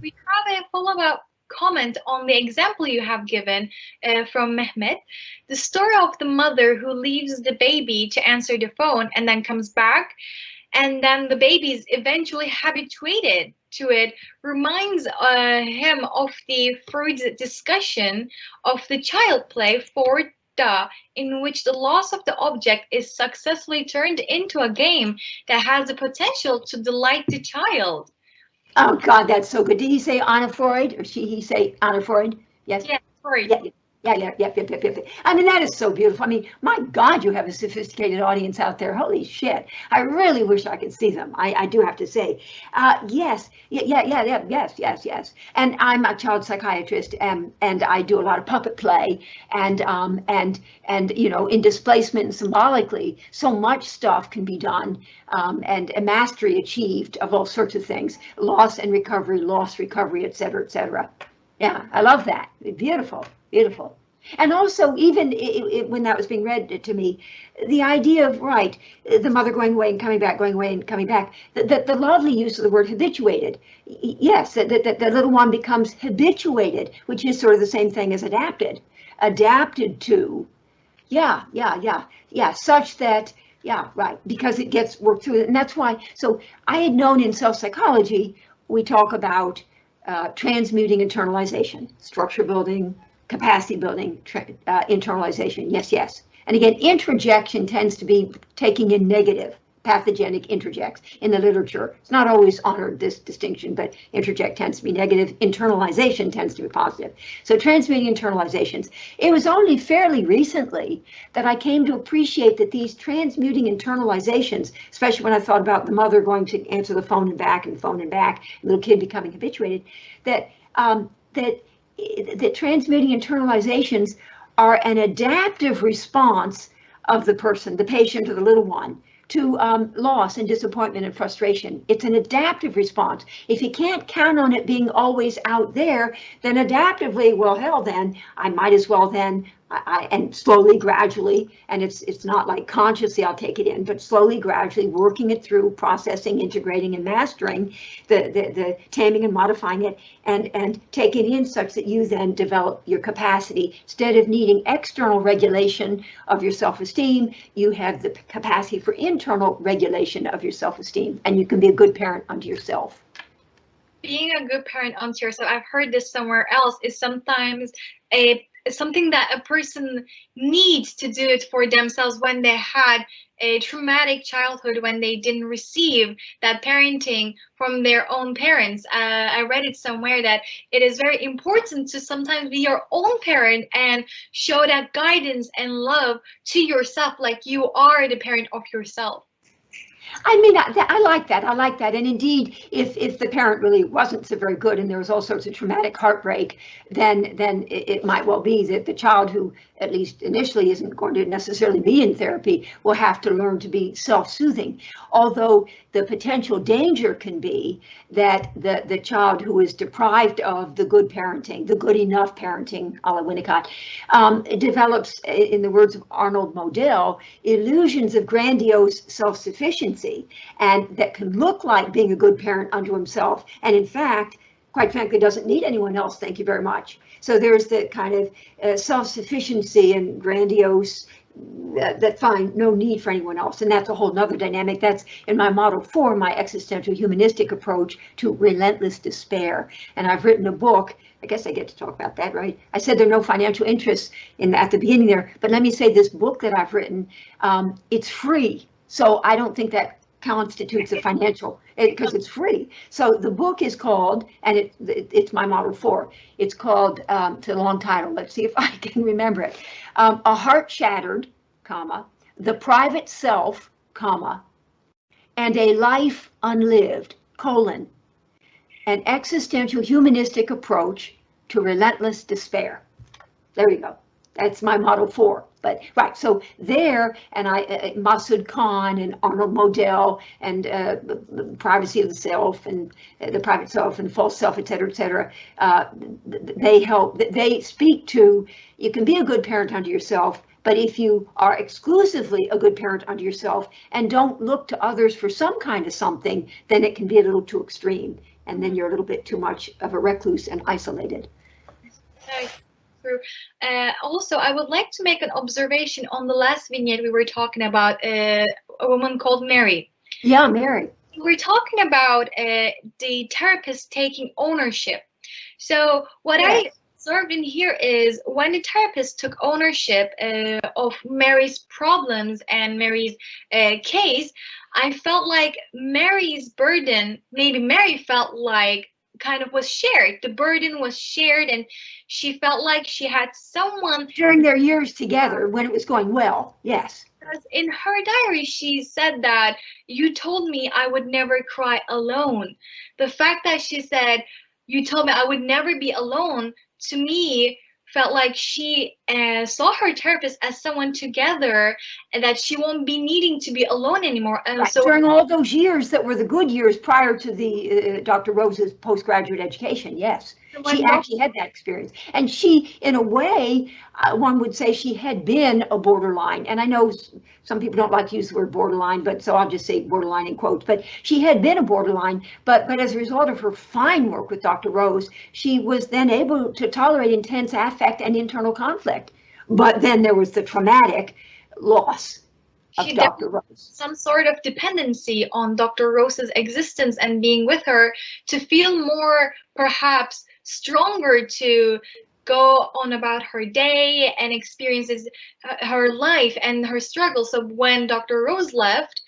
A: we have a follow-up comment on the example you have given from Mehmet. The story of the mother who leaves the baby to answer the phone and then comes back, and then the baby is eventually habituated to it, reminds him of the Freud's discussion of the child play for in which the loss of the object is successfully turned into a game that has the potential to delight the child.
B: Oh God, that's so good. Did he say Anna Freud, or he say Anna Freud? Yes.
A: Yeah, Freud.
B: Yeah. Yep. I mean, that is so beautiful. I mean, my God, you have a sophisticated audience out there. Holy shit. I really wish I could see them. I do have to say. Yes. Yes. And I'm a child psychiatrist, and I do a lot of puppet play and in displacement and symbolically, so much stuff can be done and a mastery achieved of all sorts of things, loss, recovery, et cetera. Yeah, I love that. Beautiful. And also, even when that was being read to me, the idea of, the mother going away and coming back, the lovely use of the word habituated. Yes, that the little one becomes habituated, which is sort of the same thing as adapted to, such that, because it gets worked through. And that's why, so I had known in self-psychology, we talk about transmuting internalization, structure building, capacity building, internalization, yes. And again, introjection tends to be taking in negative, pathogenic interjects in the literature. It's not always honored, this distinction, but interject tends to be negative, internalization tends to be positive. So transmuting internalizations. It was only fairly recently that I came to appreciate that these transmuting internalizations, especially when I thought about the mother going to answer the phone and back, and little kid becoming habituated, that transmuting internalizations are an adaptive response of the person, the patient or the little one, to loss and disappointment and frustration. It's an adaptive response. If you can't count on it being always out there, then adaptively, well, hell, then I might as well then, and slowly, gradually, and it's not like consciously I'll take it in, but slowly, gradually working it through, processing, integrating, and mastering the taming and modifying it, and taking in such that you then develop your capacity. Instead of needing external regulation of your self-esteem, you have the capacity for internal regulation of your self-esteem, and you can be a good parent unto yourself.
A: Being a good parent unto yourself, I've heard this somewhere else, is sometimes something that a person needs to do it for themselves when they had a traumatic childhood, when they didn't receive that parenting from their own parents. I read it somewhere that it is very important to sometimes be your own parent and show that guidance and love to yourself, like you are the parent of yourself.
B: I mean, I like that. And indeed, if the parent really wasn't so very good and there was all sorts of traumatic heartbreak, then it might well be that the child, who at least initially isn't going to necessarily be in therapy, will have to learn to be self-soothing. Although the potential danger can be that the child who is deprived of the good parenting, the good enough parenting, a la Winnicott, develops, in the words of Arnold Modell, illusions of grandiose self-sufficiency, and that can look like being a good parent unto himself, and in fact, quite frankly, doesn't need anyone else. Thank you very much. So there's the kind of self-sufficiency and grandiose, that fine, no need for anyone else. And that's a whole nother dynamic. That's in my model 4, my existential humanistic approach to relentless despair. And I've written a book. I guess I get to talk about that, right? I said there are no financial interests at the beginning there, but let me say this book that I've written, it's free. So I don't think that constitutes a financial, because it's free. So the book is called, and it's my model 4. It's called, it's a long title. Let's see if I can remember it. A Heart Shattered, The Private Self, and a Life Unlived, an existential humanistic approach to relentless despair. There you go. That's my Model 4. But right, so there, and Masood Khan and Arnold Modell and the privacy of the self and the private self and false self, et cetera, they speak to, you can be a good parent unto yourself, but if you are exclusively a good parent unto yourself and don't look to others for some kind of something, then it can be a little too extreme. And then you're a little bit too much of a recluse and isolated.
A: True. Also, I would like to make an observation on the last vignette we were talking about, a woman called Mary.
B: Yeah, Mary.
A: We were talking about the therapist taking ownership. So what I observed in here is when the therapist took ownership of Mary's problems and Mary's case, I felt like Mary's burden, maybe Mary felt like kind of was shared. The burden was shared, and she felt like she had someone
B: during their years together when it was going well. Yes.
A: Because in her diary, she said that you told me I would never cry alone. The fact that she said you told me I would never be alone, to me felt like she saw her therapist as someone together, and that she won't be needing to be alone anymore.
B: Right. So during all those years that were the good years prior to the Dr. Rose's postgraduate education, yes, she actually had that experience. And she, in a way, one would say she had been a borderline. And I know some people don't like to use the word borderline, but so I'll just say borderline in quotes. But she had been a borderline, but as a result of her fine work with Dr. Rose, she was then able to tolerate intense affect and internal conflict. But then there was the traumatic loss of Dr. Rose.
A: Some sort of dependency on Dr. Rose's existence and being with her to feel more, perhaps, stronger to go on about her day and experiences her life and her struggle. So when Dr. Rose left,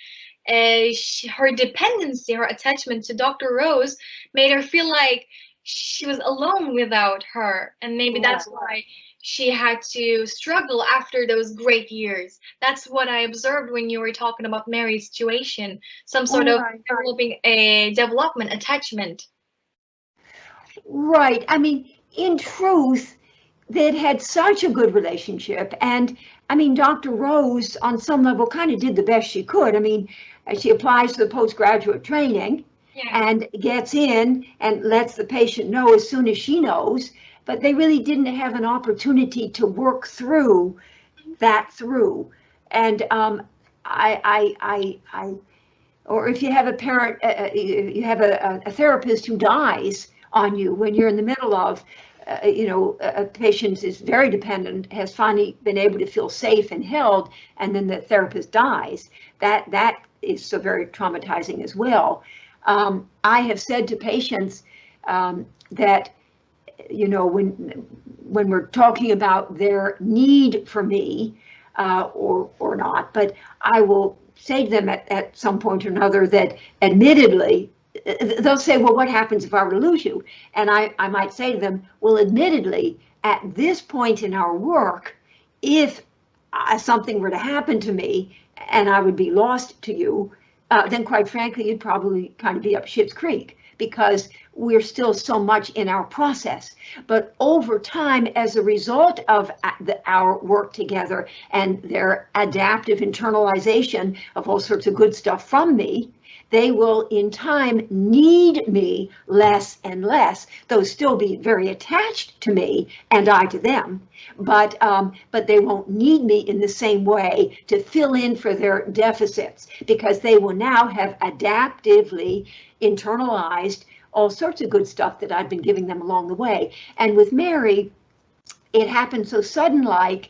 A: her dependency, her attachment to Dr. Rose made her feel like she was alone without her. And maybe that's why she had to struggle after those great years. That's what I observed when you were talking about Mary's situation, some sort of developing a development attachment.
B: Right. I mean, in truth, they'd had such a good relationship. And I mean, Dr. Rose, on some level, kind of did the best she could. I mean, she applies to the postgraduate training and gets in and lets the patient know as soon as she knows. But they really didn't have an opportunity to work through that through. And or if you have a parent, you have a therapist who dies on you when you're in the middle of, a patient is very dependent, has finally been able to feel safe and held, and then the therapist dies. That is so very traumatizing as well. I have said to patients that, when we're talking about their need for me or not, but I will say to them at some point or another that admittedly, they'll say, well, what happens if I were to lose you? And I might say to them, well, admittedly, at this point in our work, if something were to happen to me and I would be lost to you, then quite frankly, you'd probably kind of be up Schitt's Creek, because we're still so much in our process. But over time, as a result of our work together and their adaptive internalization of all sorts of good stuff from me, they will in time need me less and less. They'll still be very attached to me and I to them, but they won't need me in the same way to fill in for their deficits, because they will now have adaptively internalized all sorts of good stuff that I've been giving them along the way. And with Mary, it happened so sudden-like,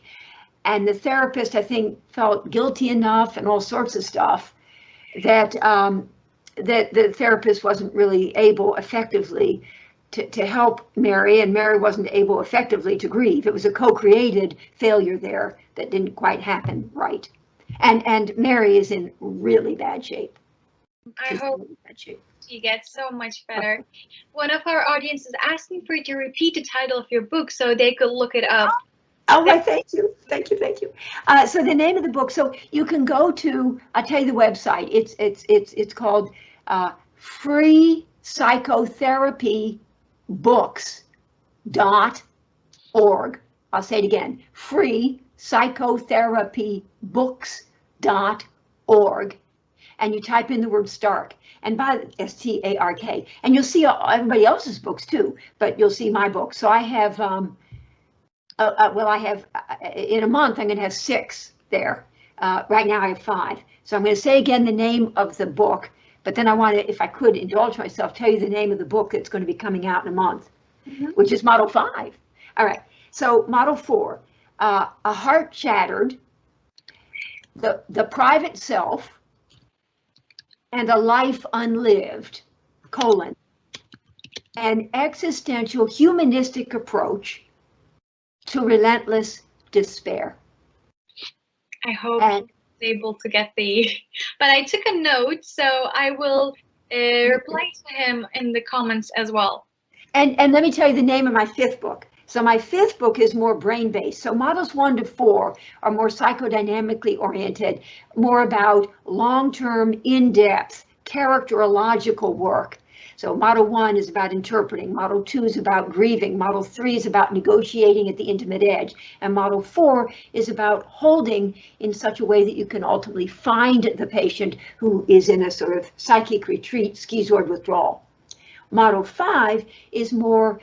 B: and the therapist, I think, felt guilty enough and all sorts of stuff that that the therapist wasn't really able effectively to help Mary, and Mary wasn't able effectively to grieve. It was a co-created failure there that didn't quite happen right. And Mary is in really bad shape.
A: I hope she gets so much better. One of our audience is asking for you to repeat the title of your book so they could look it up.
B: Oh, well, thank you. So the name of the book, so you can go to, I'll tell you the website. It's called Free freepsychotherapiebooks.org. I'll say it again, freepsychotherapiebooks.org. And you type in the word Stark, and by STARK, and you'll see everybody else's books too, but you'll see my book. So I have, in a month, I'm going to have 6 there. Right now I have 5. So I'm going to say again the name of the book, but then I want to, if I could indulge myself, tell you the name of the book that's going to be coming out in a month, which is Model 5. All right, so Model 4, A Heart Shattered, the Private Self, and a Life Unlived, an existential humanistic approach to relentless despair.
A: I hope I was able to get but I took a note, so I will reply to him in the comments as well.
B: And let me tell you the name of my 5th book. So my 5th book is more brain-based. So models 1 to 4 are more psychodynamically oriented, more about long-term, in-depth, characterological work. So model 1 is about interpreting, model 2 is about grieving, model 3 is about negotiating at the intimate edge, and model 4 is about holding in such a way that you can ultimately find the patient who is in a sort of psychic retreat, schizoid withdrawal. Model 5 is more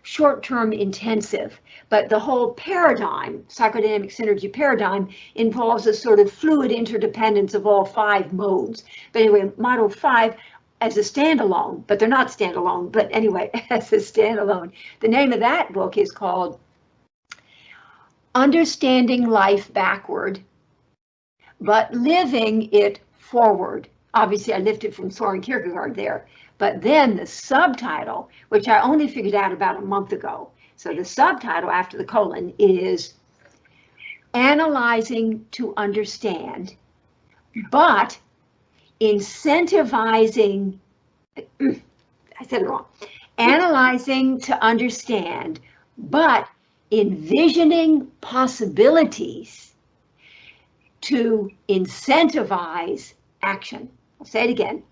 B: short-term intensive, but the whole paradigm, psychodynamic synergy paradigm, involves a sort of fluid interdependence of all 5 modes. But anyway, Model 5 as a standalone, but they're not standalone, but anyway, as a standalone. The name of that book is called Understanding Life Backward, but Living It Forward. Obviously, I lifted from Soren Kierkegaard there. But then the subtitle, which I only figured out about a month ago, so the subtitle after the colon is Analyzing to Understand, but Incentivizing, I said it wrong, Analyzing to Understand, but Envisioning Possibilities to Incentivize Action. I'll say it again,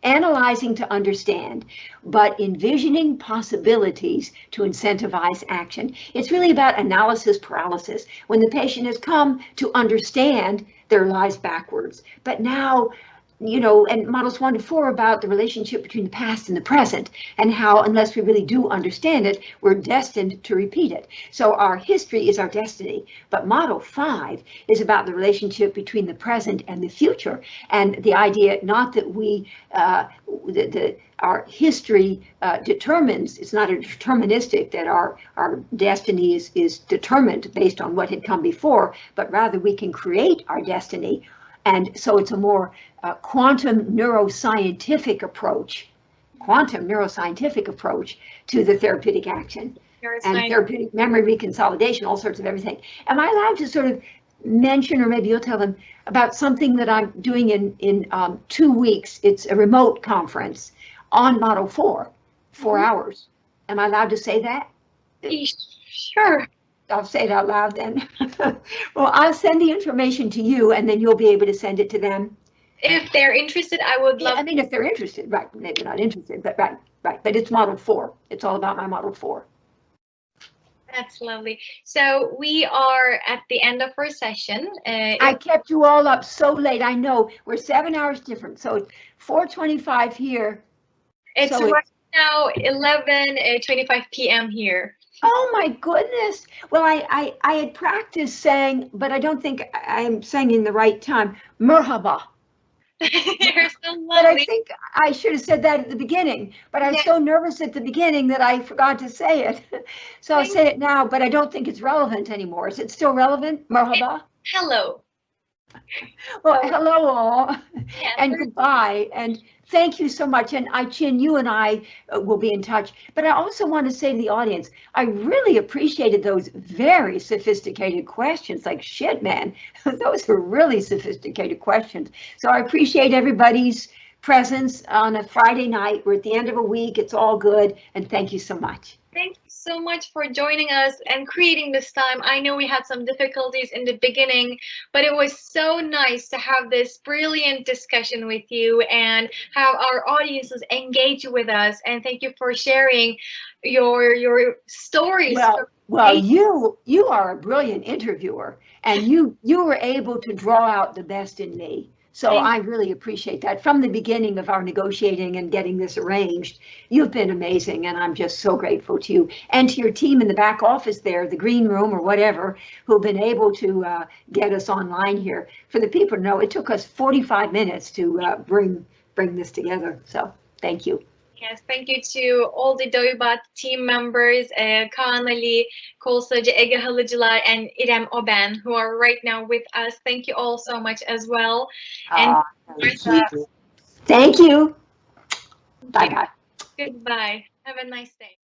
B: analyzing to understand, but envisioning possibilities to incentivize action. It's really about analysis paralysis. When the patient has come to understand their lives backwards, but now, you know, and models 1 to 4 about the relationship between the past and the present, and how, unless we really do understand it, we're destined to repeat it. So our history is our destiny, but model 5 is about the relationship between the present and the future, and the idea not that we, our history determines, it's not a deterministic that our destiny is determined based on what had come before, but rather we can create our destiny. And so it's a more quantum neuroscientific approach to the therapeutic action and therapeutic memory reconsolidation, all sorts of everything. Am I allowed to sort of mention, or maybe you'll tell them, about something that I'm doing in 2 weeks? It's a remote conference on Model 4, 4 hours. Am I allowed to say that?
A: Sure.
B: I'll say it out loud then. Well, I'll send the information to you, and then you'll be able to send it to them.
A: If they're interested, I would love.
B: I mean, if they're interested, right? Maybe not interested, but right. But it's Model 4. It's all about my Model 4.
A: That's lovely. So we are at the end of our session.
B: I kept you all up so late. I know we're 7 hours different, so it's 4:25 here.
A: It's right now 11:25 p.m. here.
B: Oh my goodness. Well, I had practiced saying, but I don't think I'm saying in the right time, merhaba.
A: You're so lovely.
B: But I think I should have said that at the beginning, but I was so nervous at the beginning that I forgot to say it. So I'll say it now, but I don't think it's relevant anymore. Is it still relevant? Merhaba?
A: Hello.
B: Well, hello all, and goodbye, and thank you so much. And Ai-Chin, you and I will be in touch. But I also want to say to the audience, I really appreciated those very sophisticated questions. Like, shit, man, those were really sophisticated questions. So I appreciate everybody's presence on a Friday night. We're at the end of a week. It's all good. And thank you so much.
A: Thank you so much for joining us and creating this time. I know we had some difficulties in the beginning, but it was so nice to have this brilliant discussion with you and have our audiences engage with us. And thank you for sharing your stories.
B: Well, you are a brilliant interviewer, and you were able to draw out the best in me. So I really appreciate that. From the beginning of our negotiating and getting this arranged, you've been amazing, and I'm just so grateful to you and to your team in the back office there, the green room or whatever, who've been able to get us online here. For the people to know, it took us 45 minutes to bring this together. So thank you.
A: Yes, thank you to all the Doybat team members, Kaan Ali, Kolsacı, Ege Halıcılar, and İrem Oben, who are right now with us. Thank you all so much as well. And
B: thank you. Bye-bye.
A: Goodbye. Have a nice day.